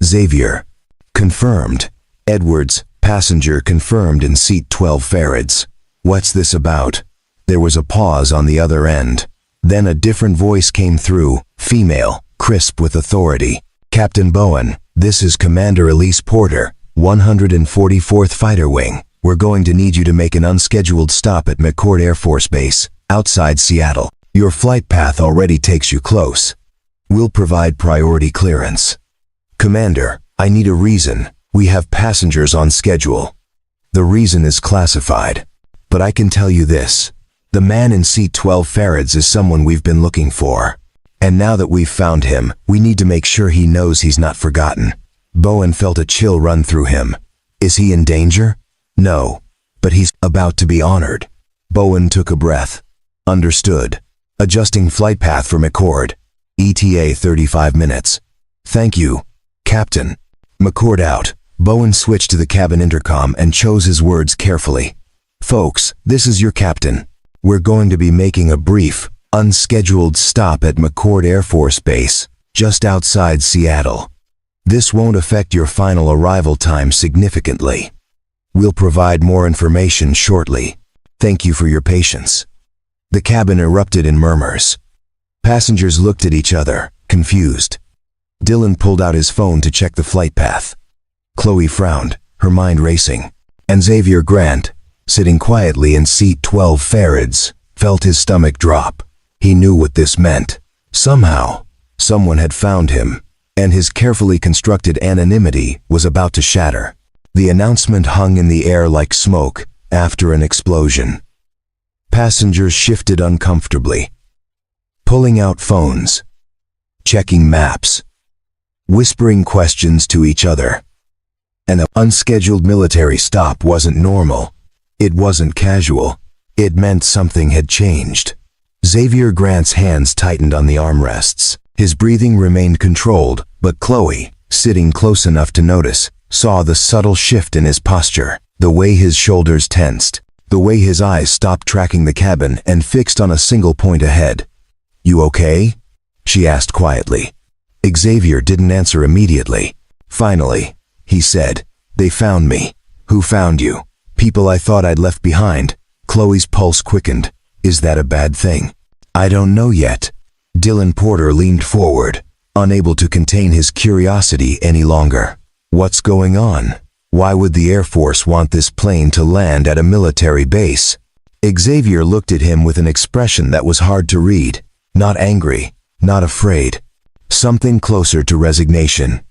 A: Xavier. Confirmed. Edwards, passenger confirmed in seat 12 Farads. What's this about? There was a pause on the other end. Then a different voice came through, female, crisp with authority. Captain Bowen, this is Commander Elise Porter, 144th Fighter Wing. We're going to need you to make an unscheduled stop at McCord Air Force Base, outside Seattle. Your flight path already takes you close. We'll provide priority clearance. Commander, I need a reason. We have passengers on schedule. The reason is classified. But I can tell you this. The man in seat 12 Farads is someone we've been looking for. And now that we've found him, we need to make sure he knows he's not forgotten. Bowen felt a chill run through him. Is he in danger? No. But he's about to be honored. Bowen took a breath. Understood. Adjusting flight path for McCord. ETA 35 minutes. Thank you, Captain. McCord out. Bowen switched to the cabin intercom and chose his words carefully. Folks, this is your captain. We're going to be making a brief, unscheduled stop at McCord Air Force Base, just outside Seattle. This won't affect your final arrival time significantly. We'll provide more information shortly. Thank you for your patience. The cabin erupted in murmurs. Passengers looked at each other, confused. Dylan pulled out his phone to check the flight path. Chloe frowned, her mind racing. And Xavier Grant, sitting quietly in seat 12 Farads, felt his stomach drop. He knew what this meant. Somehow, someone had found him, and his carefully constructed anonymity was about to shatter. The announcement hung in the air like smoke after an explosion. Passengers shifted uncomfortably, pulling out phones, checking maps, whispering questions to each other. An unscheduled military stop wasn't normal. It wasn't casual. It meant something had changed. Xavier Grant's hands tightened on the armrests. His breathing remained controlled, but Chloe, sitting close enough to notice, saw the subtle shift in his posture, the way his shoulders tensed, the way his eyes stopped tracking the cabin and fixed on a single point ahead. You okay? She asked quietly. Xavier didn't answer immediately. Finally, he said, They found me. Who found you? People I thought I'd left behind. Chloe's pulse quickened. Is that a bad thing? I don't know yet. Dylan Porter leaned forward, unable to contain his curiosity any longer. What's going on? Why would the Air Force want this plane to land at a military base? Xavier looked at him with an expression that was hard to read. Not angry, not afraid. Something closer to resignation.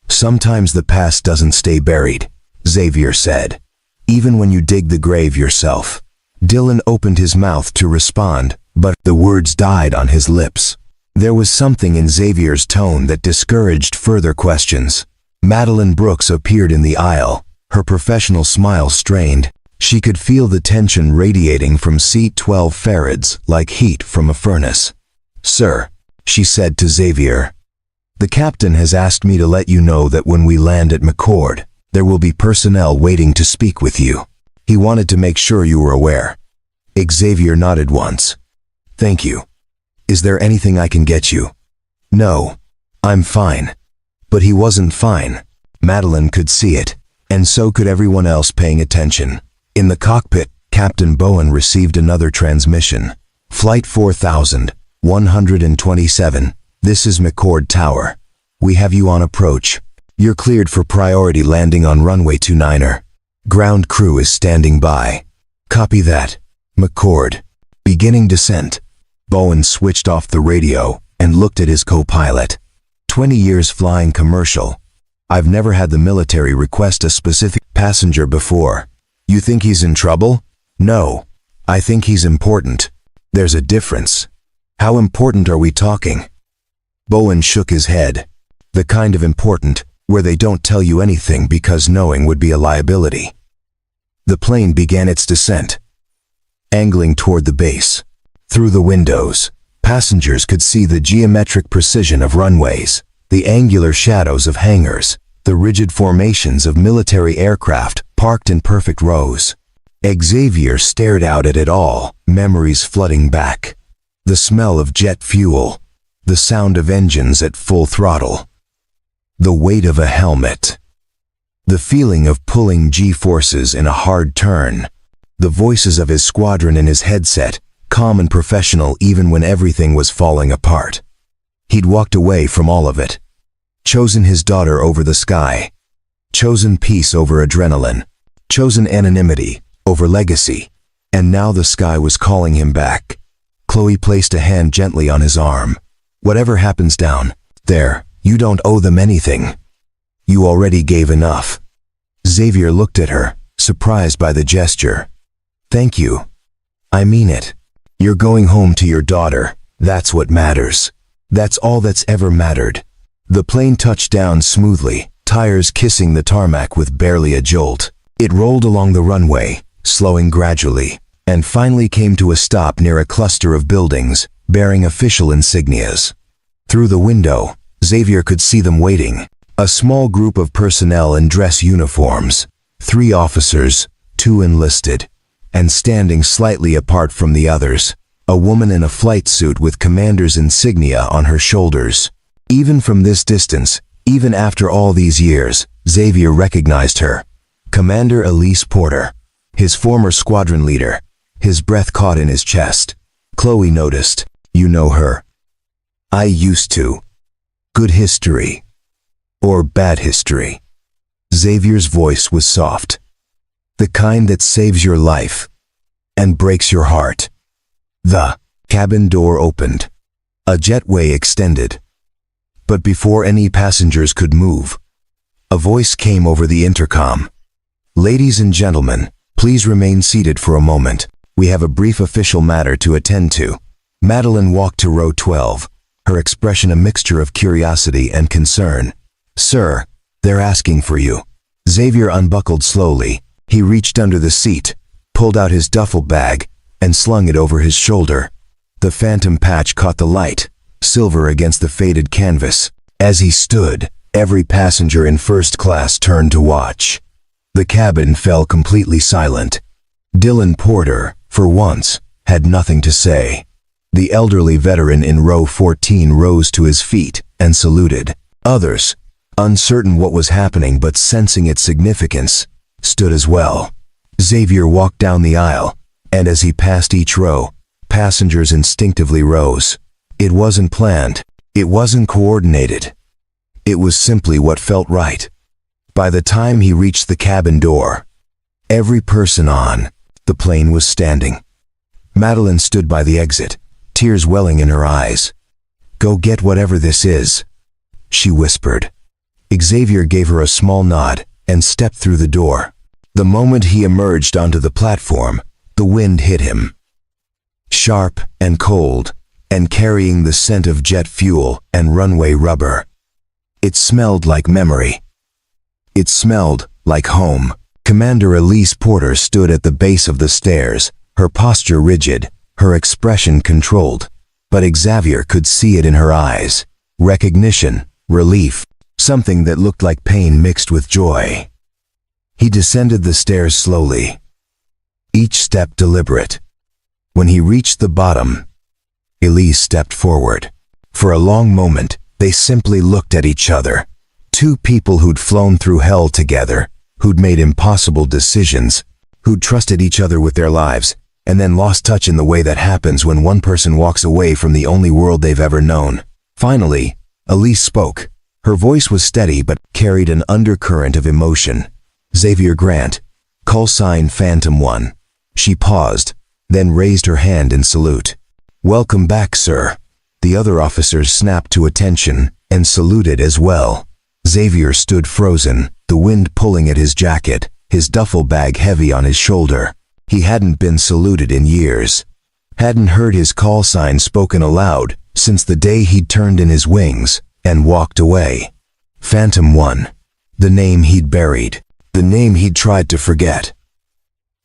A: Sometimes the past doesn't stay buried, Xavier said. Even when you dig the grave yourself. Dylan opened his mouth to respond, but the words died on his lips. There was something in Xavier's tone that discouraged further questions. Madeline Brooks appeared in the aisle, her professional smile strained. She could feel the tension radiating from seat 12 Farads like heat from a furnace. Sir, she said to Xavier, the captain has asked me to let you know that when we land at McCord, there will be personnel waiting to speak with you. He wanted to make sure you were aware. Xavier nodded once. Thank you. Is there anything I can get you? No. I'm fine. But he wasn't fine. Madeline could see it, and so could everyone else paying attention. In the cockpit, Captain Bowen received another transmission. Flight 4127, this is McCord Tower. We have you on approach. You're cleared for priority landing on runway 29er. Ground crew is standing by. Copy that. McCord. Beginning descent. Bowen switched off the radio and looked at his co-pilot. 20 years flying commercial. I've never had the military request a specific passenger before. You think he's in trouble? No. I think he's important. There's a difference. How important are we talking? Bowen shook his head. The kind of important where they don't tell you anything because knowing would be a liability. The plane began its descent, angling toward the base. Through the windows, passengers could see the geometric precision of runways, the angular shadows of hangars, the rigid formations of military aircraft parked in perfect rows. Xavier stared out at it all, memories flooding back. The smell of jet fuel, the sound of engines at full throttle, the weight of a helmet, the feeling of pulling G-forces in a hard turn, the voices of his squadron in his headset, calm and professional even when everything was falling apart. He'd walked away from all of it. Chosen his daughter over the sky. Chosen peace over adrenaline. Chosen anonymity over legacy. And now the sky was calling him back. Chloe placed a hand gently on his arm. Whatever happens down there, you don't owe them anything. You already gave enough. Xavier looked at her, surprised by the gesture. Thank you. I mean it. You're going home to your daughter. That's what matters. That's all that's ever mattered. The plane touched down smoothly, tires kissing the tarmac with barely a jolt. It rolled along the runway, slowing gradually, and finally came to a stop near a cluster of buildings bearing official insignias. Through the window, Xavier could see them waiting. A small group of personnel in dress uniforms, 3 officers, 2 enlisted, and standing slightly apart from the others, a woman in a flight suit with commander's insignia on her shoulders. Even from this distance, even after all these years, Xavier recognized her. Commander Elise Porter, his former squadron leader. His breath caught in his chest. Chloe noticed. You know her. I used to. Good history. Or bad history. Xavier's voice was soft. The kind that saves your life and breaks your heart. The cabin door opened. A jetway extended. But before any passengers could move, a voice came over the intercom. Ladies and gentlemen, please remain seated for a moment. We have a brief official matter to attend to. Madeline walked to row 12, her expression a mixture of curiosity and concern. Sir, they're asking for you. Xavier unbuckled slowly. He reached under the seat, pulled out his duffel bag, and slung it over his shoulder. The phantom patch caught the light, silver against the faded canvas. As he stood, every passenger in first class turned to watch. The cabin fell completely silent. Dylan Porter, for once, had nothing to say. The elderly veteran in row 14 rose to his feet and saluted. Others, uncertain what was happening but sensing its significance, stood as well. Xavier walked down the aisle, and as he passed each row, passengers instinctively rose. It wasn't planned. It wasn't coordinated. It was simply what felt right. By the time he reached the cabin door, every person on the plane was standing. Madeline stood by the exit, tears welling in her eyes. Go get whatever this is, she whispered. Xavier gave her a small nod and stepped through the door. The moment he emerged onto the platform, the wind hit him. Sharp and cold, and carrying the scent of jet fuel and runway rubber. It smelled like memory. It smelled like home. Commander Elise Porter stood at the base of the stairs, her posture rigid, her expression controlled. But Xavier could see it in her eyes. Recognition, relief, something that looked like pain mixed with joy. He descended the stairs slowly, each step deliberate. When he reached the bottom, Elise stepped forward. For a long moment, they simply looked at each other. Two people who'd flown through hell together, who'd made impossible decisions, who'd trusted each other with their lives, and then lost touch in the way that happens when one person walks away from the only world they've ever known. Finally, Elise spoke. Her voice was steady but carried an undercurrent of emotion. "Xavier Grant, call sign Phantom 1. She paused, then raised her hand in salute. "Welcome back, sir." The other officers snapped to attention and saluted as well. Xavier stood frozen, the wind pulling at his jacket, his duffel bag heavy on his shoulder. He hadn't been saluted in years. Hadn't heard his call sign spoken aloud since the day he'd turned in his wings and walked away. Phantom 1. The name he'd buried. The name he'd tried to forget.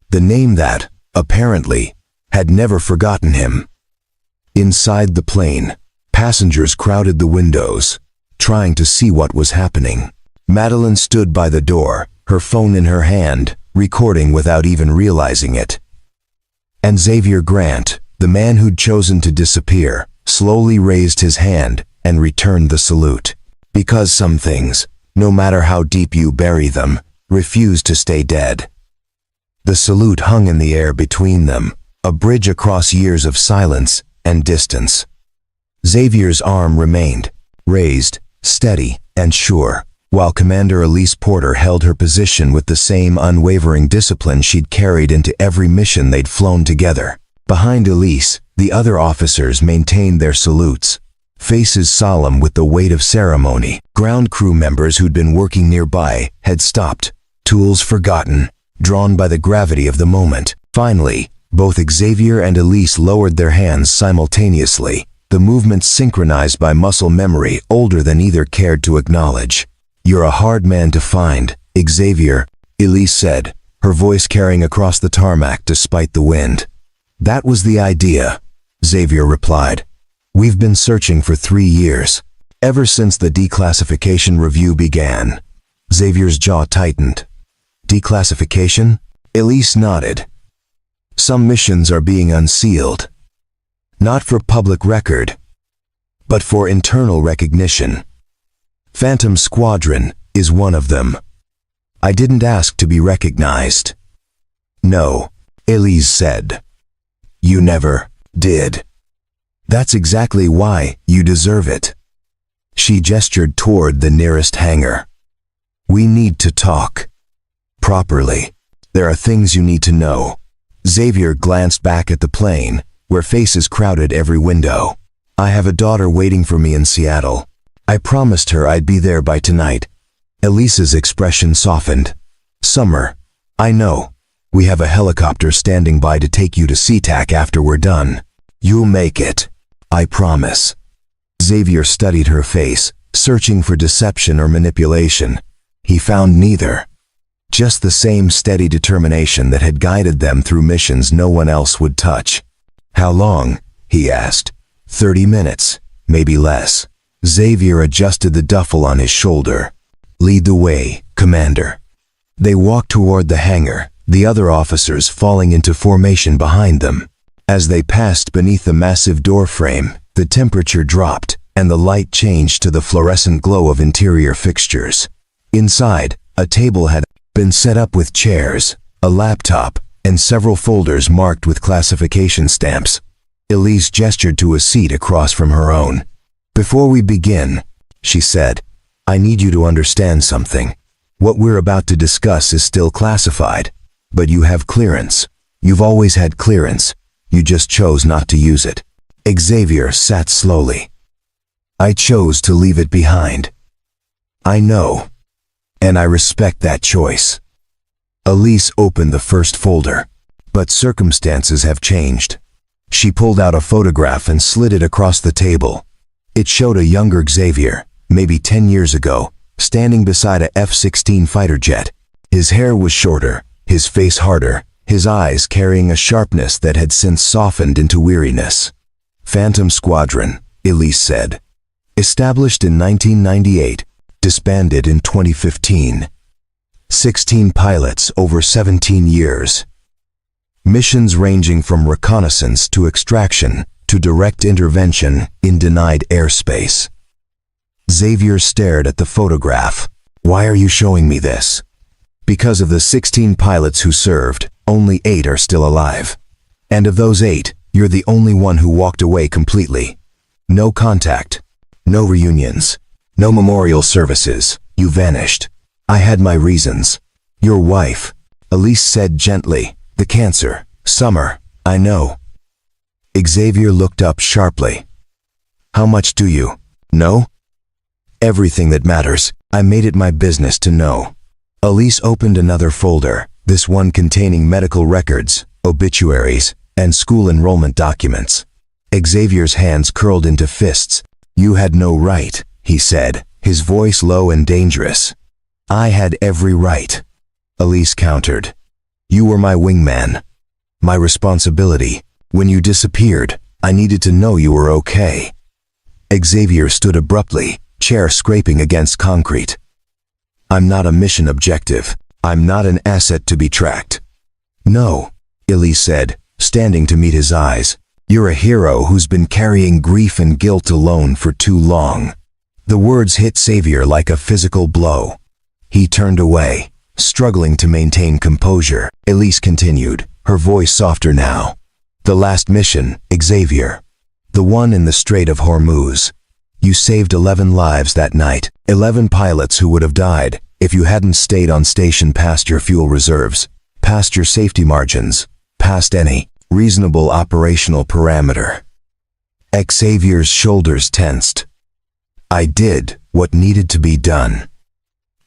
A: The name that, apparently, had never forgotten him. Inside the plane, passengers crowded the windows, trying to see what was happening. Madeline stood by the door, her phone in her hand, recording without even realizing it. And Xavier Grant, the man who'd chosen to disappear, slowly raised his hand and returned the salute. Because some things, no matter how deep you bury them, refuse to stay dead. The salute hung in the air between them, a bridge across years of silence and distance. Xavier's arm remained, raised, steady, and sure, while Commander Elise Porter held her position with the same unwavering discipline she'd carried into every mission they'd flown together. Behind Elise, the other officers maintained their salutes, faces solemn with the weight of ceremony. Ground crew members who'd been working nearby had stopped, tools forgotten, drawn by the gravity of the moment. Finally, both Xavier and Elise lowered their hands simultaneously, the movement synchronized by muscle memory older than either cared to acknowledge. "You're a hard man to find, Xavier," Elise said, her voice carrying across the tarmac despite the wind. "That was the idea," Xavier replied. "We've been searching for 3 years, ever since the declassification review began." Xavier's jaw tightened. "Declassification?" Elise nodded. "Some missions are being unsealed. Not for public record, but for internal recognition. Phantom Squadron is one of them. I didn't ask to be recognized." "No," Elise said. "You never did. That's exactly why you deserve it." She gestured toward the nearest hangar. "We need to talk. Properly. There are things you need to know." Xavier glanced back at the plane, where faces crowded every window. "I have a daughter waiting for me in Seattle. I promised her I'd be there by tonight." Elise's expression softened. "Summer, I know. We have a helicopter standing by to take you to SeaTac after we're done. You'll make it. I promise." Xavier studied her face, searching for deception or manipulation. He found neither. Just the same steady determination that had guided them through missions no one else would touch. "How long?" he asked. 30 minutes, maybe less." Xavier adjusted the duffel on his shoulder. "Lead the way, Commander." They walked toward the hangar, the other officers falling into formation behind them. As they passed beneath the massive door frame, the temperature dropped, and the light changed to the fluorescent glow of interior fixtures. Inside, a table had been set up with chairs, a laptop, and several folders marked with classification stamps. Elise gestured to a seat across from her own. "Before we begin," she said, "I need you to understand something. What we're about to discuss is still classified, but you have clearance. You've always had clearance. You just chose not to use it." Xavier sat slowly. "I chose to leave it behind. I know, and I respect that choice." Elise opened the first folder, but circumstances have changed. She pulled out a photograph and slid it across the table. It showed a younger Xavier, maybe 10 years ago, standing beside a F-16 fighter jet. His hair was shorter, his face harder, his eyes carrying a sharpness that had since softened into weariness. "Phantom Squadron," Elise said. "Established in 1998, disbanded in 2015. 16 pilots over 17 years. Missions ranging from reconnaissance to extraction to direct intervention in denied airspace. Xavier stared at the photograph. Why are you showing me this? Because of the 16 pilots who served, only 8 are still alive. And of those 8, you're the only one who walked away completely. No contact, no reunions, no memorial services. You vanished. I had my reasons. Your wife, Elise said gently, the cancer. Summer, I know. Xavier looked up sharply. How much do you know? Everything that matters. I made it my business to know. Elise opened another folder, this one containing medical records, obituaries, and school enrollment documents. Xavier's hands curled into fists. You had no right, he said, his voice low and dangerous. I had every right. Elise countered. You were my wingman. My responsibility. When you disappeared, I needed to know you were okay. Xavier stood abruptly, chair scraping against concrete. I'm not a mission objective. I'm not an asset to be tracked. No, Elise said, standing to meet his eyes. You're a hero who's been carrying grief and guilt alone for too long. The words hit Xavier like a physical blow. He turned away, struggling to maintain composure. Elise continued, her voice softer now. The last mission, Xavier. The one in the Strait of Hormuz. You saved 11 lives that night, 11 pilots who would have died if you hadn't stayed on station past your fuel reserves, past your safety margins, past any reasonable operational parameter. Xavier's shoulders tensed. I did what needed to be done.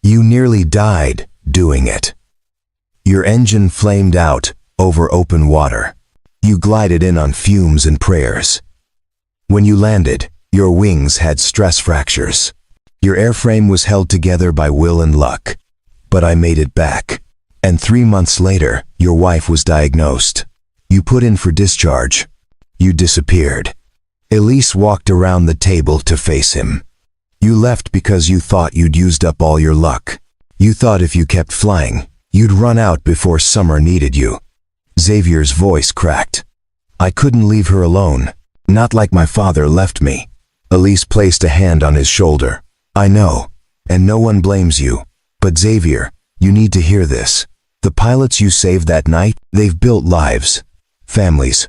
A: You nearly died doing it. Your engine flamed out over open water. You glided in on fumes and prayers. When you landed, your wings had stress fractures. Your airframe was held together by will and luck. But I made it back. And 3 months later, your wife was diagnosed. You put in for discharge. You disappeared. Elise walked around the table to face him. You left because you thought you'd used up all your luck. You thought if you kept flying, you'd run out before Summer needed you. Xavier's voice cracked. I couldn't leave her alone. Not like my father left me. Elise placed a hand on his shoulder. I know, and no one blames you. But Xavier, you need to hear this. The pilots you saved that night, they've built lives, families,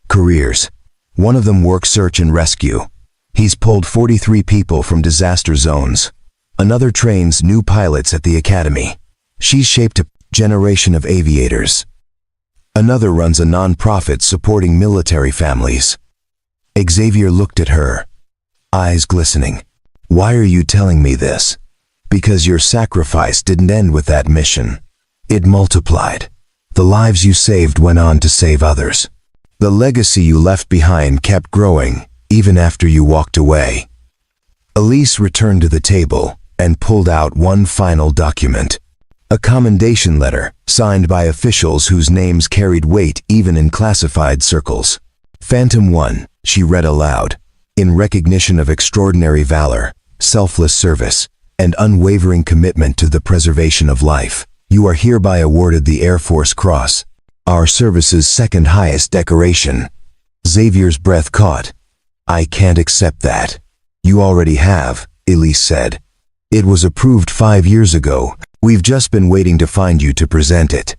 A: careers. One of them works search and rescue. He's pulled 43 people from disaster zones. Another trains new pilots at the academy. She's shaped a generation of aviators. Another runs a non-profit supporting military families. Xavier looked at her, eyes glistening. Why are you telling me this? Because your sacrifice didn't end with that mission. It multiplied. The lives you saved went on to save others. The legacy you left behind kept growing, even after you walked away. Elise returned to the table and pulled out one final document. A commendation letter, signed by officials whose names carried weight even in classified circles. Phantom 1, she read aloud. In recognition of extraordinary valor, selfless service, and unwavering commitment to the preservation of life, you are hereby awarded the Air Force Cross, our service's second highest decoration. Xavier's breath caught. I can't accept that. You already have, Elise said. It was approved 5 years ago. We've just been waiting to find you to present it.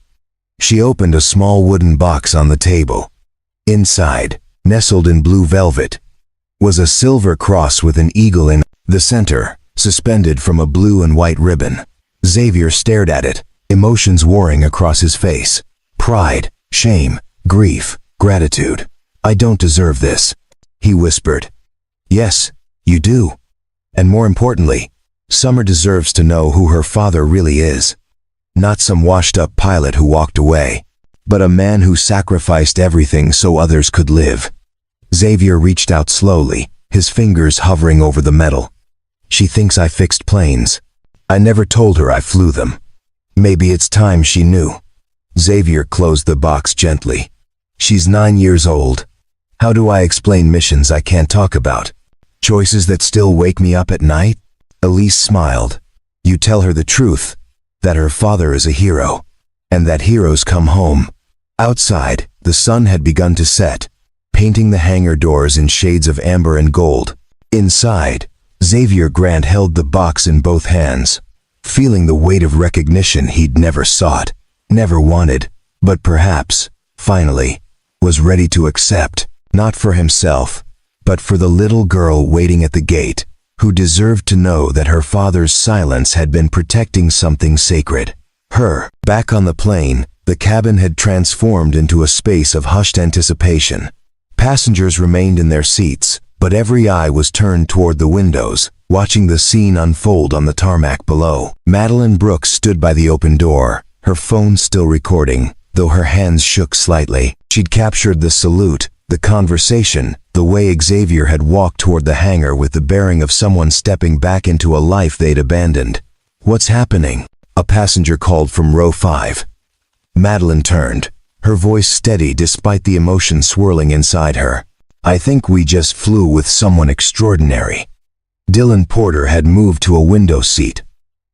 A: She opened a small wooden box on the table. Inside, nestled in blue velvet, was a silver cross with an eagle in the center, suspended from a blue and white ribbon. Xavier stared at it, emotions warring across his face. Pride, shame, grief, gratitude. I don't deserve this, he whispered. Yes, you do. And more importantly, Summer deserves to know who her father really is. Not some washed-up pilot who walked away, but a man who sacrificed everything so others could live. Xavier reached out slowly, his fingers hovering over the metal. She thinks I fixed planes. I never told her I flew them. Maybe it's time she knew. Xavier closed the box gently. She's 9 years old. How do I explain missions I can't talk about? Choices that still wake me up at night? Elise smiled. You tell her the truth, that her father is a hero, and that heroes come home. Outside, the sun had begun to set, painting the hangar doors in shades of amber and gold. Inside, Xavier Grant held the box in both hands, feeling the weight of recognition he'd never sought, never wanted, but perhaps, finally, was ready to accept, not for himself, but for the little girl waiting at the gate, who deserved to know that her father's silence had been protecting something sacred. Her. Back on the plane, the cabin had transformed into a space of hushed anticipation. Passengers remained in their seats, but every eye was turned toward the windows, watching the scene unfold on the tarmac below. Madeline Brooks stood by the open door, her phone still recording, though her hands shook slightly. She'd captured the salute, the conversation, the way Xavier had walked toward the hangar with the bearing of someone stepping back into a life they'd abandoned. "What's happening?" a passenger called from row 5. Madeline turned, her voice steady despite the emotion swirling inside her. "I think we just flew with someone extraordinary." Dylan Porter had moved to a window seat,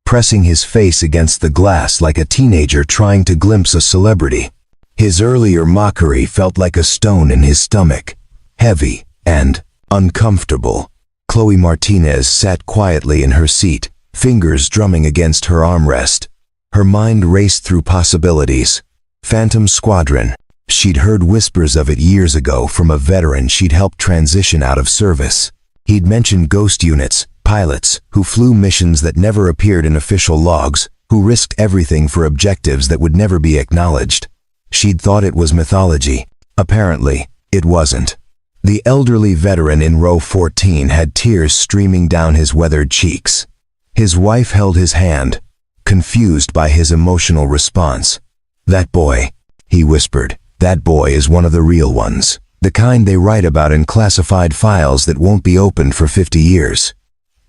A: pressing his face against the glass like a teenager trying to glimpse a celebrity. His earlier mockery felt like a stone in his stomach, heavy and uncomfortable. Chloe Martinez sat quietly in her seat, fingers drumming against her armrest. Her mind raced through possibilities. Phantom Squadron. She'd heard whispers of it years ago from a veteran she'd helped transition out of service. He'd mentioned ghost units, pilots who flew missions that never appeared in official logs, who risked everything for objectives that would never be acknowledged. She'd thought it was mythology. Apparently, it wasn't. The elderly veteran in row 14 had tears streaming down his weathered cheeks. His wife held his hand, confused by his emotional response. "That boy," he whispered, "that boy is one of the real ones. The kind they write about in classified files that won't be opened for 50 years.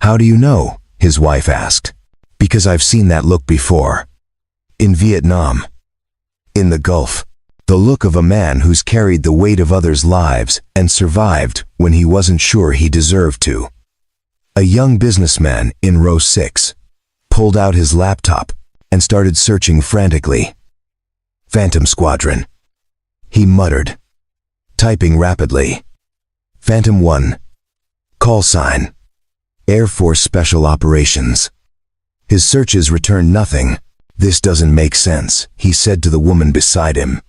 A: "How do you know?" his wife asked. "Because I've seen that look before. In Vietnam. In the Gulf. The look of a man who's carried the weight of others' lives and survived when he wasn't sure he deserved to." A young businessman in row 6 pulled out his laptop and started searching frantically. "Phantom Squadron," he muttered, typing rapidly. "Phantom 1. Call sign. Air Force Special Operations." His searches returned nothing. "This doesn't make sense," he said to the woman beside him.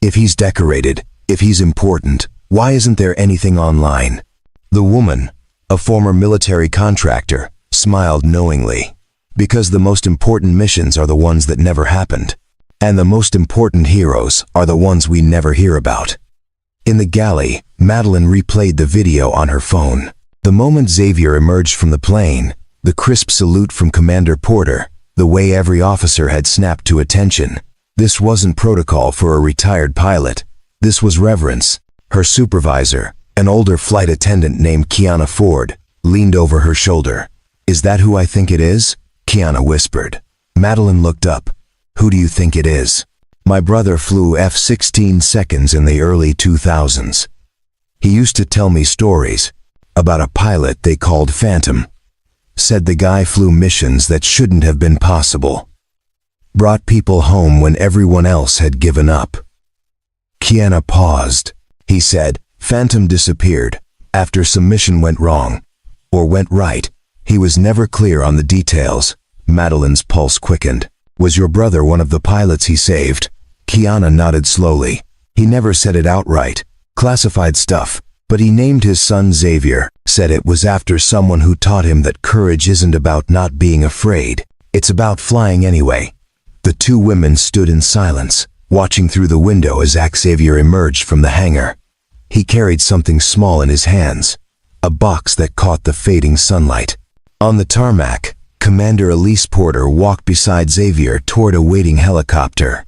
A: "If he's decorated, if he's important, why isn't there anything online?" The woman, a former military contractor, smiled knowingly. "Because the most important missions are the ones that never happened. And the most important heroes are the ones we never hear about." In the galley, Madeline replayed the video on her phone. The moment Xavier emerged from the plane, the crisp salute from Commander Porter, the way every officer had snapped to attention. This wasn't protocol for a retired pilot. This was reverence. Her supervisor, an older flight attendant named Kiana Ford, leaned over her shoulder. "Is that who I think it is?" Kiana whispered. Madeline looked up. "Who do you think it is?" "My brother flew F-16 seconds in the early 2000s. He used to tell me stories about a pilot they called Phantom. Said the guy flew missions that shouldn't have been possible. Brought people home when everyone else had given up." Kiana paused. He said, "Phantom disappeared after some mission went wrong. Or went right. He was never clear on the details." Madeline's pulse quickened. "Was your brother one of the pilots he saved?" Kiana nodded slowly. "He never said it outright. Classified stuff. But he named his son Xavier, said it was after someone who taught him that courage isn't about not being afraid. It's about flying anyway." The two women stood in silence, watching through the window as Xavier emerged from the hangar. He carried something small in his hands, a box that caught the fading sunlight. On the tarmac, Commander Elise Porter walked beside Xavier toward a waiting helicopter.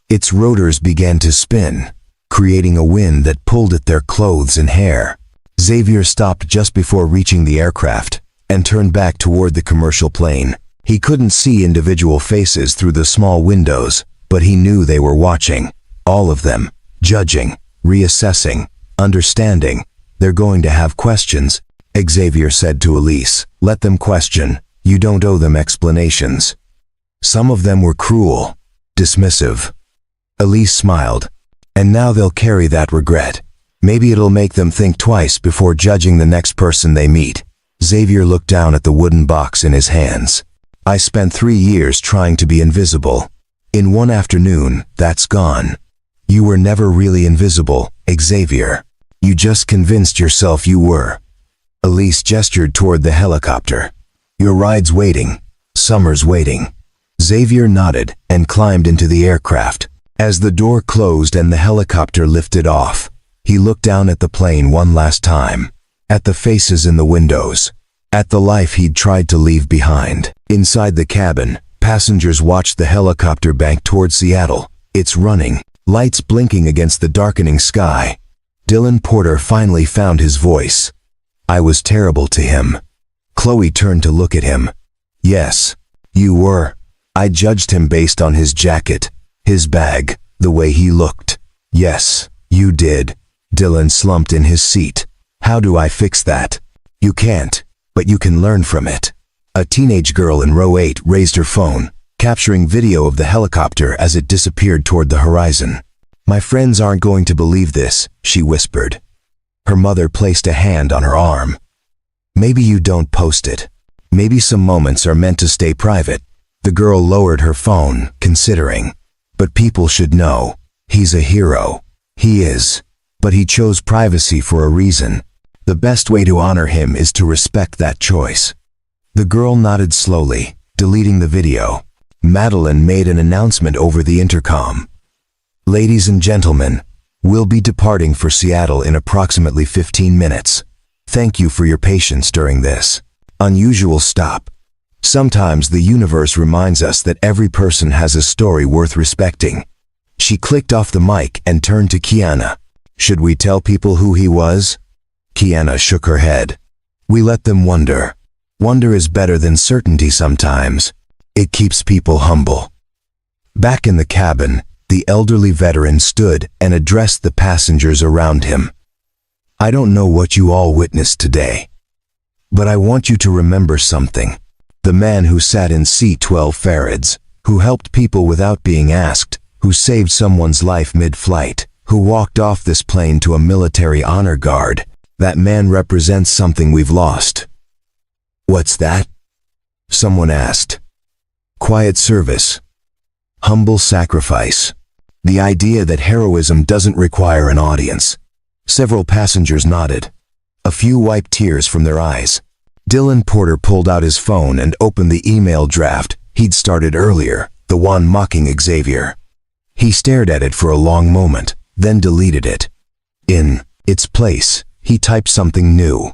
A: Its rotors began to spin, creating a wind that pulled at their clothes and hair. Xavier stopped just before reaching the aircraft and turned back toward the commercial plane. He couldn't see individual faces through the small windows, but he knew they were watching. All of them, judging, reassessing, understanding. "They're going to have questions," Xavier said to Elise. "Let them question. You don't owe them explanations." Some of them were cruel, dismissive. Elise smiled. And now they'll carry that regret. Maybe it'll make them think twice before judging the next person they meet. Xavier looked down at the wooden box in his hands. I spent 3 years trying to be invisible. In one afternoon, that's gone. You were never really invisible, Xavier. You just convinced yourself you were. Elise gestured toward the helicopter. Your ride's waiting. Summer's waiting. Xavier nodded and climbed into the aircraft. As the door closed and the helicopter lifted off, he looked down at the plane one last time, at the faces in the windows, at the life he'd tried to leave behind. Inside the cabin, passengers watched the helicopter bank toward Seattle. It's running, lights blinking against the darkening sky. Dylan Porter finally found his voice. I was terrible to him. Chloe turned to look at him. Yes, you were. I judged him based on his jacket, his bag, the way he looked. Yes, you did. Dylan slumped in his seat. How do I fix that? You can't, but you can learn from it. A teenage girl in row 8 raised her phone, capturing video of the helicopter as it disappeared toward the horizon. My friends aren't going to believe this, she whispered. Her mother placed a hand on her arm. Maybe you don't post it. Maybe some moments are meant to stay private. The girl lowered her phone, considering. But people should know. He's a hero. He is. But he chose privacy for a reason. The best way to honor him is to respect that choice. The girl nodded slowly, deleting the video. Madeline made an announcement over the intercom. Ladies and gentlemen, we'll be departing for Seattle in approximately 15 minutes. Thank you for your patience during this unusual stop. Sometimes the universe reminds us that every person has a story worth respecting. She clicked off the mic and turned to Kiana. Should we tell people who he was? Kiana shook her head. We let them wonder. Wonder is better than certainty sometimes. It keeps people humble. Back in the cabin, the elderly veteran stood and addressed the passengers around him. I don't know what you all witnessed today, but I want you to remember something. The man who sat in seat 12 Farads, who helped people without being asked, who saved someone's life mid-flight, who walked off this plane to a military honor guard, that man represents something we've lost. What's that? Someone asked. Quiet service. Humble sacrifice. The idea that heroism doesn't require an audience. Several passengers nodded. A few wiped tears from their eyes. Dylan Porter pulled out his phone and opened the email draft he'd started earlier, the one mocking Xavier. He stared at it for a long moment, then deleted it. In its place, he typed something new.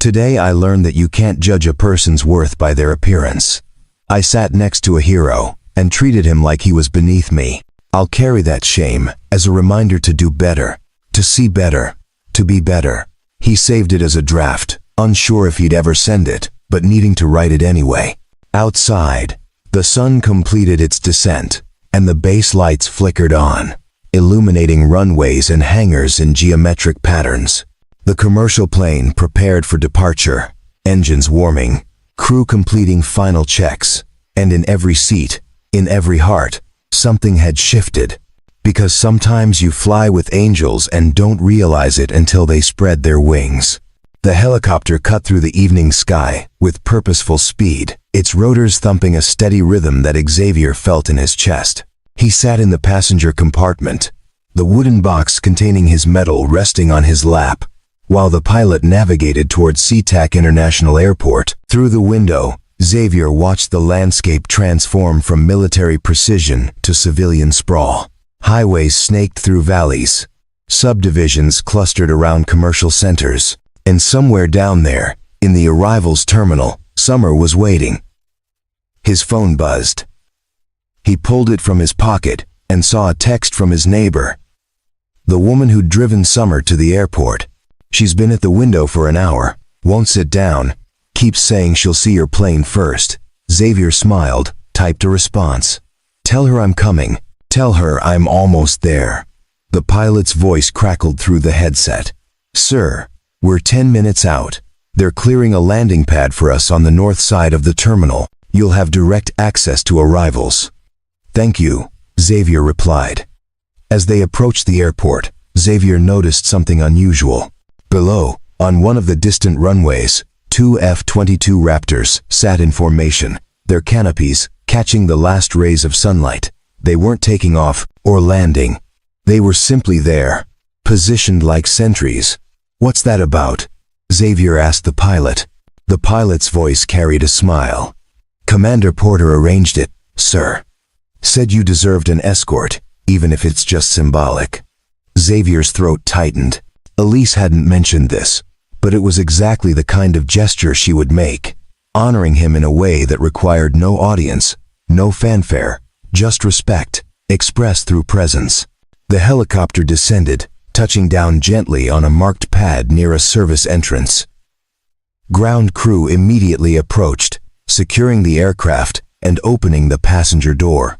A: Today I learned that you can't judge a person's worth by their appearance. I sat next to a hero and treated him like he was beneath me. I'll carry that shame as a reminder to do better, to see better, to be better. He saved it as a draft, unsure if he'd ever send it, but needing to write it anyway. Outside, the sun completed its descent, and the base lights flickered on, illuminating runways and hangars in geometric patterns. The commercial plane prepared for departure, engines warming, crew completing final checks, and in every seat, in every heart, something had shifted. Because sometimes you fly with angels and don't realize it until they spread their wings. The helicopter cut through the evening sky with purposeful speed, its rotors thumping a steady rhythm that Xavier felt in his chest. He sat in the passenger compartment, the wooden box containing his medal resting on his lap, while the pilot navigated toward SeaTac International Airport. Through the window, Xavier watched the landscape transform from military precision to civilian sprawl. Highways snaked through valleys, subdivisions clustered around commercial centers, and somewhere down there, in the arrivals terminal, Summer was waiting. His phone buzzed. He pulled it from his pocket and saw a text from his neighbor. The woman who'd driven Summer to the airport. She's been at the window for an hour, won't sit down, keeps saying she'll see your plane first. Xavier smiled, typed a response. Tell her I'm coming. Tell her I'm almost there. The pilot's voice crackled through the headset. Sir, we're 10 minutes out. They're clearing a landing pad for us on the north side of the terminal. You'll have direct access to arrivals. Thank you, Xavier replied. As they approached the airport, Xavier noticed something unusual. Below, on one of the distant runways, two F-22 Raptors sat in formation, their canopies catching the last rays of sunlight. They weren't taking off or landing. They were simply there, positioned like sentries. "What's that about?" Xavier asked the pilot. The pilot's voice carried a smile. "Commander Porter arranged it, sir. Said you deserved an escort, even if it's just symbolic." Xavier's throat tightened. Elise hadn't mentioned this, but it was exactly the kind of gesture she would make, honoring him in a way that required no audience, no fanfare, just respect, expressed through presence. The helicopter descended, touching down gently on a marked pad near a service entrance. Ground crew immediately approached, securing the aircraft and opening the passenger door.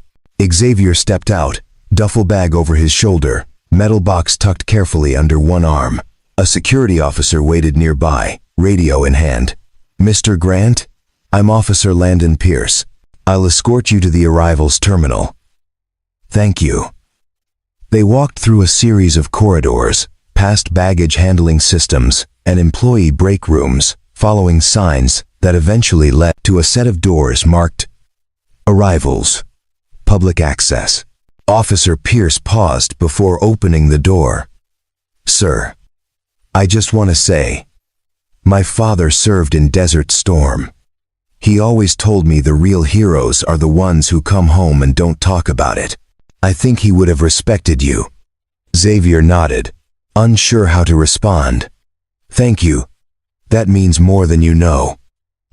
A: Xavier stepped out, duffel bag over his shoulder, metal box tucked carefully under one arm. A security officer waited nearby, radio in hand. "Mr. Grant? I'm Officer Landon Pierce. I'll escort you to the arrivals terminal." "Thank you." They walked through a series of corridors, past baggage handling systems and employee break rooms, following signs that eventually led to a set of doors marked "Arrivals. Public Access." Officer Pierce paused before opening the door. "Sir, I just want to say, my father served in Desert Storm. He always told me the real heroes are the ones who come home and don't talk about it. I think he would have respected you." Xavier nodded, unsure how to respond. "Thank you. That means more than you know."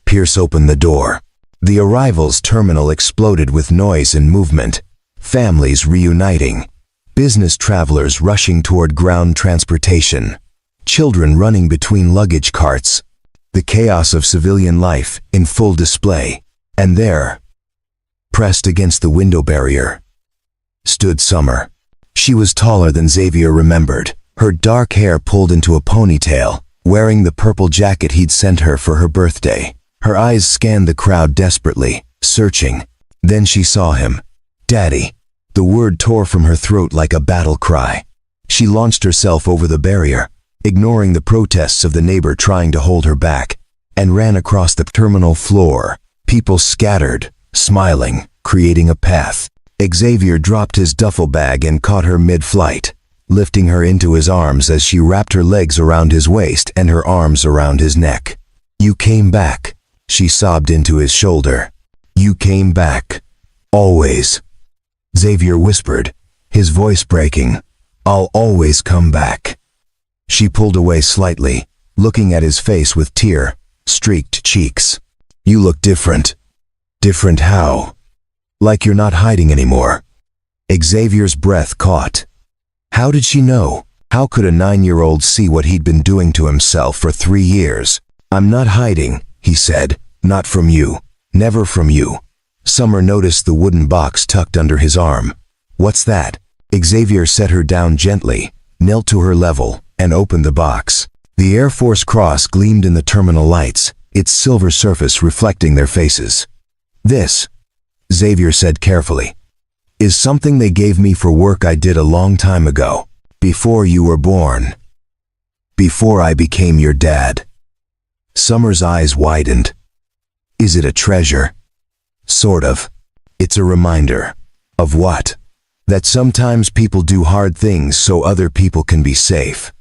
A: Pierce opened the door. The arrivals terminal exploded with noise and movement. Families reuniting. Business travelers rushing toward ground transportation. Children running between luggage carts. The chaos of civilian life in full display. And there, pressed against the window barrier, stood Summer. She was taller than Xavier remembered, her dark hair pulled into a ponytail, wearing the purple jacket he'd sent her for her birthday. Her eyes scanned the crowd desperately, searching. Then she saw him. "Daddy." The word tore from her throat like a battle cry. She launched herself over the barrier, ignoring the protests of the neighbor trying to hold her back, and ran across the terminal floor. People scattered, smiling, creating a path. Xavier dropped his duffel bag and caught her mid-flight, lifting her into his arms as she wrapped her legs around his waist and her arms around his neck. "You came back," she sobbed into his shoulder. "You came back. Always." Xavier whispered, his voice breaking. "I'll always come back." She pulled away slightly, looking at his face with tear-streaked cheeks. "You look different." "Different how?" "Like you're not hiding anymore." Xavier's breath caught. How did she know? How could a 9-year-old see what he'd been doing to himself for 3 years? "I'm not hiding," he said. "Not from you. Never from you." Summer noticed the wooden box tucked under his arm. "What's that?" Xavier set her down gently, knelt to her level, and opened the box. The Air Force Cross gleamed in the terminal lights, its silver surface reflecting their faces. "This," Xavier said carefully, "is something they gave me for work I did a long time ago, before you were born. Before I became your dad." Summer's eyes widened. "Is it a treasure?" "Sort of. It's a reminder." "Of what?" "That sometimes people do hard things so other people can be safe.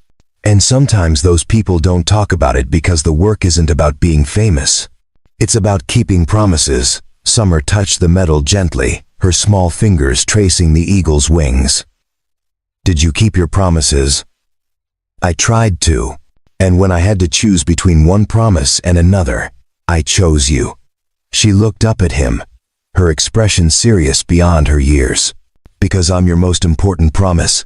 A: And sometimes those people don't talk about it because the work isn't about being famous. It's about keeping promises." Summer touched the metal gently, her small fingers tracing the eagle's wings. "Did you keep your promises?" "I tried to. And when I had to choose between one promise and another, I chose you." She looked up at him, her expression serious beyond her years. "Because I'm your most important promise.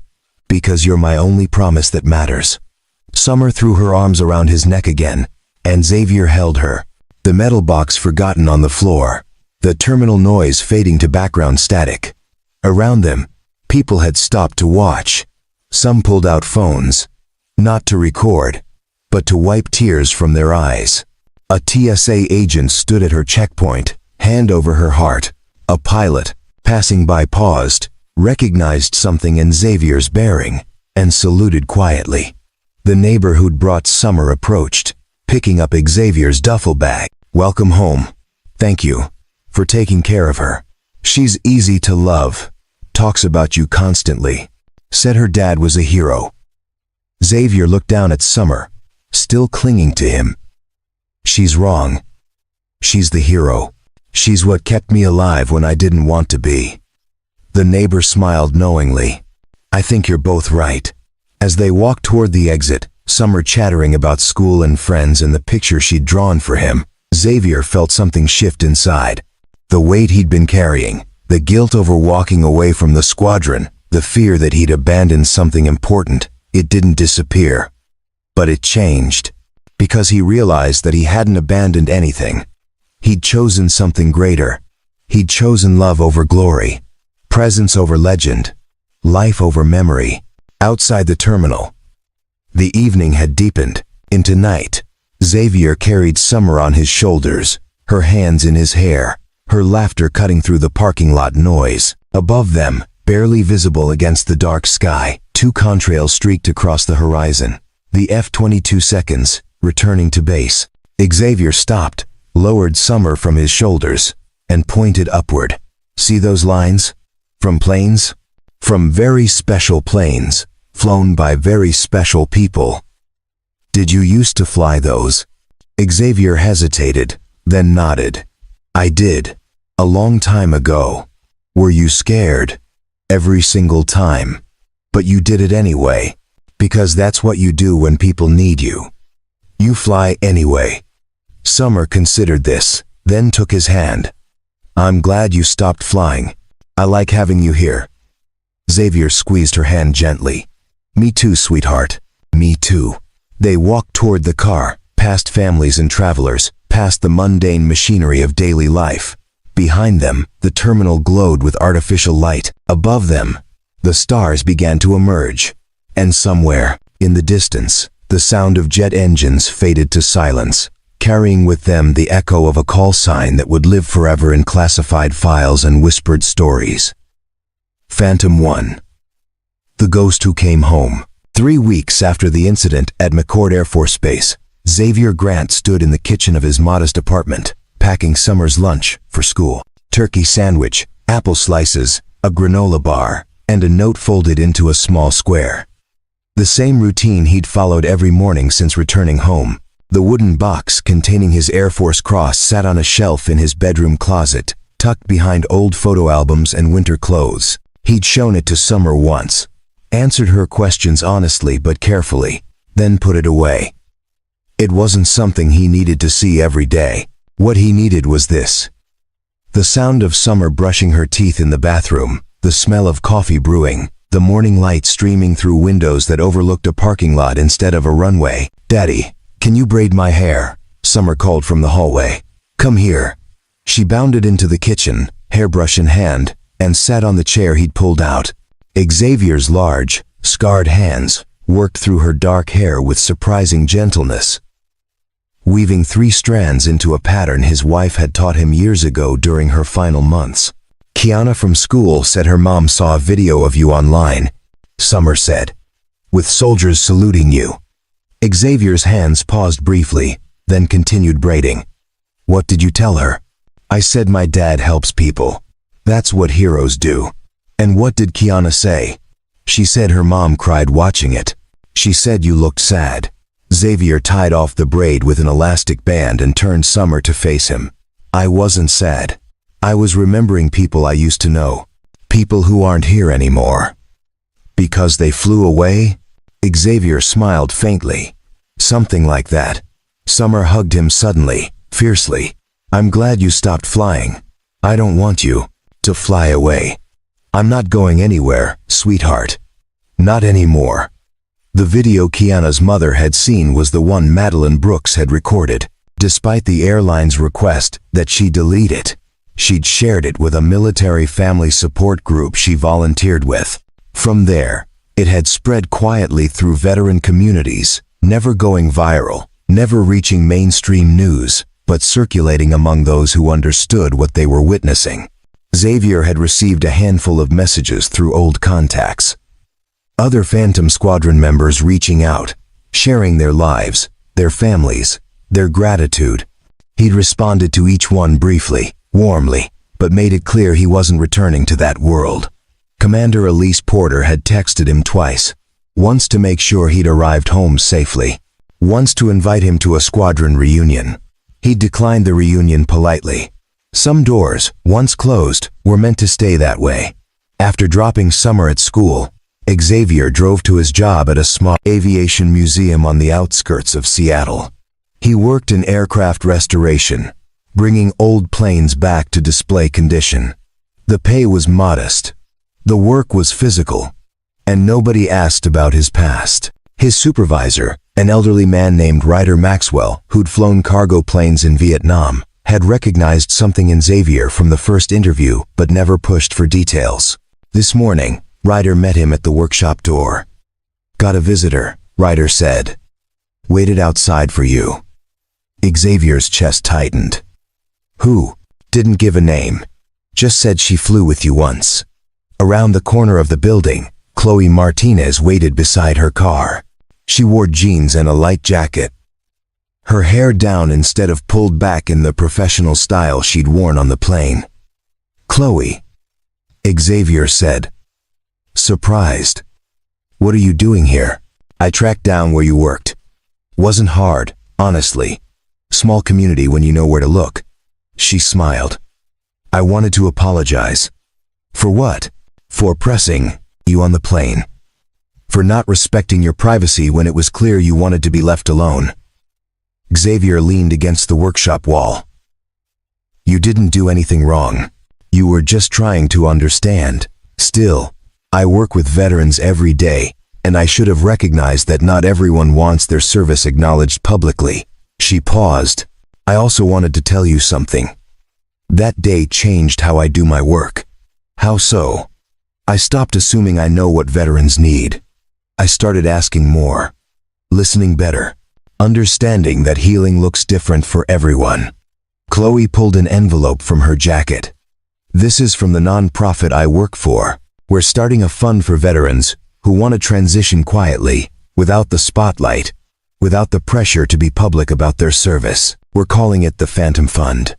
A: Because you're my only promise that matters." Summer threw her arms around his neck again, and Xavier held her. The metal box forgotten on the floor, the terminal noise fading to background static. Around them, people had stopped to watch. Some pulled out phones, not to record, but to wipe tears from their eyes. A TSA agent stood at her checkpoint, hand over her heart. A pilot, passing by, paused, recognized something in Xavier's bearing, and saluted quietly. The neighbor who'd brought Summer approached, picking up Xavier's duffel bag. "Welcome home. Thank you for taking care of her. She's easy to love, talks about you constantly. Said her dad was a hero." Xavier looked down at Summer, still clinging to him. "She's wrong. She's the hero. She's what kept me alive when I didn't want to be." The neighbor smiled knowingly. "I think you're both right." As they walked toward the exit, Summer chattering about school and friends and the picture she'd drawn for him, Xavier felt something shift inside. The weight he'd been carrying, the guilt over walking away from the squadron, the fear that he'd abandoned something important, it didn't disappear. But it changed, because he realized that he hadn't abandoned anything. He'd chosen something greater. He'd chosen love over glory, presence over legend, life over memory. Outside the terminal, the evening had deepened into night. Xavier carried Summer on his shoulders, her hands in his hair, her laughter cutting through the parking lot noise. Above them, barely visible against the dark sky, two contrails streaked across the horizon. The F-22 seconds, returning to base. Xavier stopped, lowered Summer from his shoulders, and pointed upward. "See those lines? From planes? From very special planes, flown by very special people. Did you used to fly those?" Xavier hesitated, then nodded. "I did. A long time ago." "Were you scared?" "Every single time. But you did it anyway. Because that's what you do when people need you. You fly anyway." Summer considered this, then took his hand. "I'm glad you stopped flying. I like having you here." Xavier squeezed her hand gently. "Me too, sweetheart. Me too." They walked toward the car, past families and travelers, past the mundane machinery of daily life. Behind them, the terminal glowed with artificial light. Above them, the stars began to emerge. And somewhere, in the distance, the sound of jet engines faded to silence, carrying with them the echo of a call sign that would live forever in classified files and whispered stories. Phantom 1. The Ghost Who Came Home. 3 weeks after the incident at McCord Air Force Base, Xavier Grant stood in the kitchen of his modest apartment, packing Summer's lunch for school. Turkey sandwich, apple slices, a granola bar, and a note folded into a small square. The same routine he'd followed every morning since returning home. The wooden box containing his Air Force cross sat on a shelf in his bedroom closet, tucked behind old photo albums and winter clothes. He'd shown it to Summer once, answered her questions honestly but carefully, then put it away. It wasn't something he needed to see every day. What he needed was this. The sound of Summer brushing her teeth in the bathroom, the smell of coffee brewing, the morning light streaming through windows that overlooked a parking lot instead of a runway. "Daddy, can you braid my hair?" Summer called from the hallway. "Come here." She bounded into the kitchen, hairbrush in hand, and sat on the chair he'd pulled out. Xavier's large, scarred hands worked through her dark hair with surprising gentleness, weaving 3 strands into a pattern his wife had taught him years ago during her final months. "Kiana from school said her mom saw a video of you online," Summer said, "with soldiers saluting you." Xavier's hands paused briefly, then continued braiding. "What did you tell her?" "I said my dad helps people. That's what heroes do." "And what did Kiana say?" "She said her mom cried watching it. She said you looked sad." Xavier tied off the braid with an elastic band and turned Summer to face him. "I wasn't sad. I was remembering people I used to know. People who aren't here anymore." "Because they flew away?" Xavier smiled faintly. "Something like that." Summer hugged him suddenly, fiercely. "I'm glad you stopped flying. I don't want you to fly away. I'm not going anywhere, sweetheart. Not anymore." The video Kiana's mother had seen was the one Madeline Brooks had recorded. Despite the airline's request that she delete it, she'd shared it with a military family support group she volunteered with. From there, it had spread quietly through veteran communities, never going viral, never reaching mainstream news, but circulating among those who understood what they were witnessing. Xavier had received a handful of messages through old contacts. Other Phantom Squadron members reaching out, sharing their lives, their families, their gratitude. He'd responded to each one briefly, warmly, but made it clear he wasn't returning to that world. Commander Elise Porter had texted him twice, once to make sure he'd arrived home safely, once to invite him to a squadron reunion. He'd declined the reunion politely. Some doors, once closed, were meant to stay that way. After dropping Summer at school, Xavier drove to his job at a small aviation museum on the outskirts of Seattle. He worked in aircraft restoration, bringing old planes back to display condition. The pay was modest. The work was physical, and nobody asked about his past. His supervisor, an elderly man named Ryder Maxwell, who'd flown cargo planes in Vietnam, had recognized something in Xavier from the first interview but never pushed for details. This morning, Ryder met him at the workshop door. "Got a visitor," Ryder said. "Waited outside for you." Xavier's chest tightened. "Who?" "Didn't give a name. Just said she flew with you once." Around the corner of the building, Chloe Martinez waited beside her car. She wore jeans and a light jacket, her hair down instead of pulled back in the professional style she'd worn on the plane. "Chloe," Xavier said, surprised. "What are you doing here?" "I tracked down where you worked. Wasn't hard, honestly. Small community when you know where to look." She smiled. "I wanted to apologize." "For what?" "For pressing you on the plane. For not respecting your privacy when it was clear you wanted to be left alone." Xavier leaned against the workshop wall. "You didn't do anything wrong. You were just trying to understand. Still, I work with veterans every day, and I should have recognized that not everyone wants their service acknowledged publicly." She paused. "I also wanted to tell you something. That day changed how I do my work." "How so?" "I stopped assuming I know what veterans need. I started asking more, listening better, understanding that healing looks different for everyone." Chloe pulled an envelope from her jacket. "This is from the nonprofit I work for. We're starting a fund for veterans who want to transition quietly, without the spotlight, without the pressure to be public about their service. We're calling it the Phantom Fund."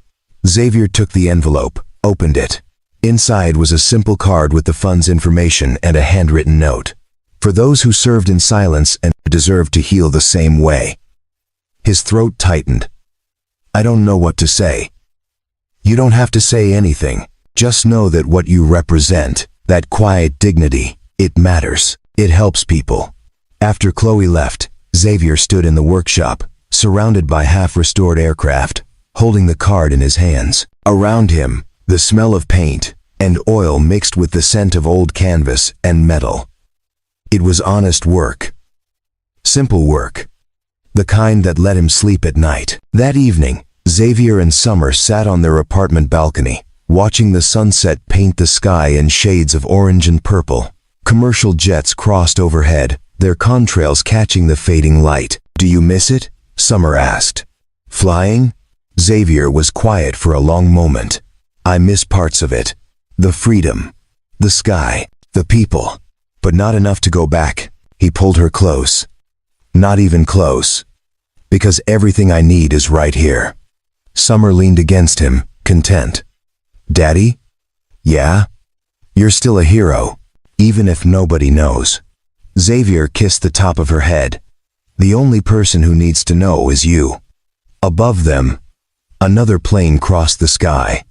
A: Xavier took the envelope, opened it. Inside was a simple card with the fund's information and a handwritten note. "For those who served in silence and deserve to heal the same way." His throat tightened. "I don't know what to say." "You don't have to say anything. Just know that what you represent, that quiet dignity, it matters. It helps people." After Chloe left, Xavier stood in the workshop, surrounded by half-restored aircraft, holding the card in his hands. Around him, the smell of paint and oil mixed with the scent of old canvas and metal. It was honest work. Simple work. The kind that let him sleep at night. That evening, Xavier and Summer sat on their apartment balcony, watching the sunset paint the sky in shades of orange and purple. Commercial jets crossed overhead, their contrails catching the fading light. "Do you miss it?" Summer asked. "Flying?" Xavier was quiet for a long moment. "I miss parts of it. The freedom, the sky, the people, but not enough to go back." He pulled her close. "Not even close. Because everything I need is right here." Summer leaned against him, content. "Daddy?" "Yeah? You're still a hero, even if nobody knows." Xavier kissed the top of her head. "The only person who needs to know is you." Above them, another plane crossed the sky,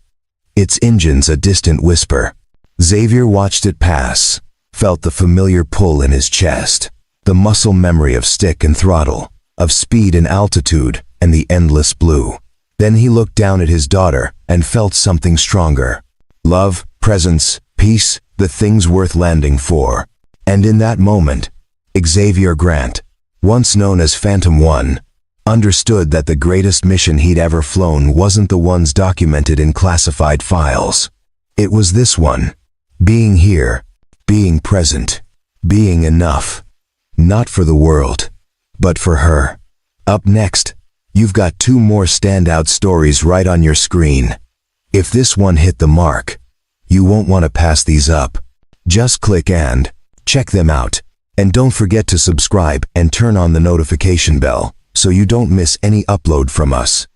A: its engines a distant whisper. Xavier watched it pass, felt the familiar pull in his chest, the muscle memory of stick and throttle, of speed and altitude, and the endless blue. Then he looked down at his daughter and felt something stronger. Love, presence, peace, the things worth landing for. And in that moment, Xavier Grant, once known as Phantom 1, understood that the greatest mission he'd ever flown wasn't the ones documented in classified files. It was this one. Being here, being present, being enough. Not for the world, but for her. Up next, you've got 2 more standout stories right on your screen. If this one hit the mark, You won't want to pass these up. Just click and check them out. And don't forget to subscribe and turn on the notification bell so you don't miss any upload from us.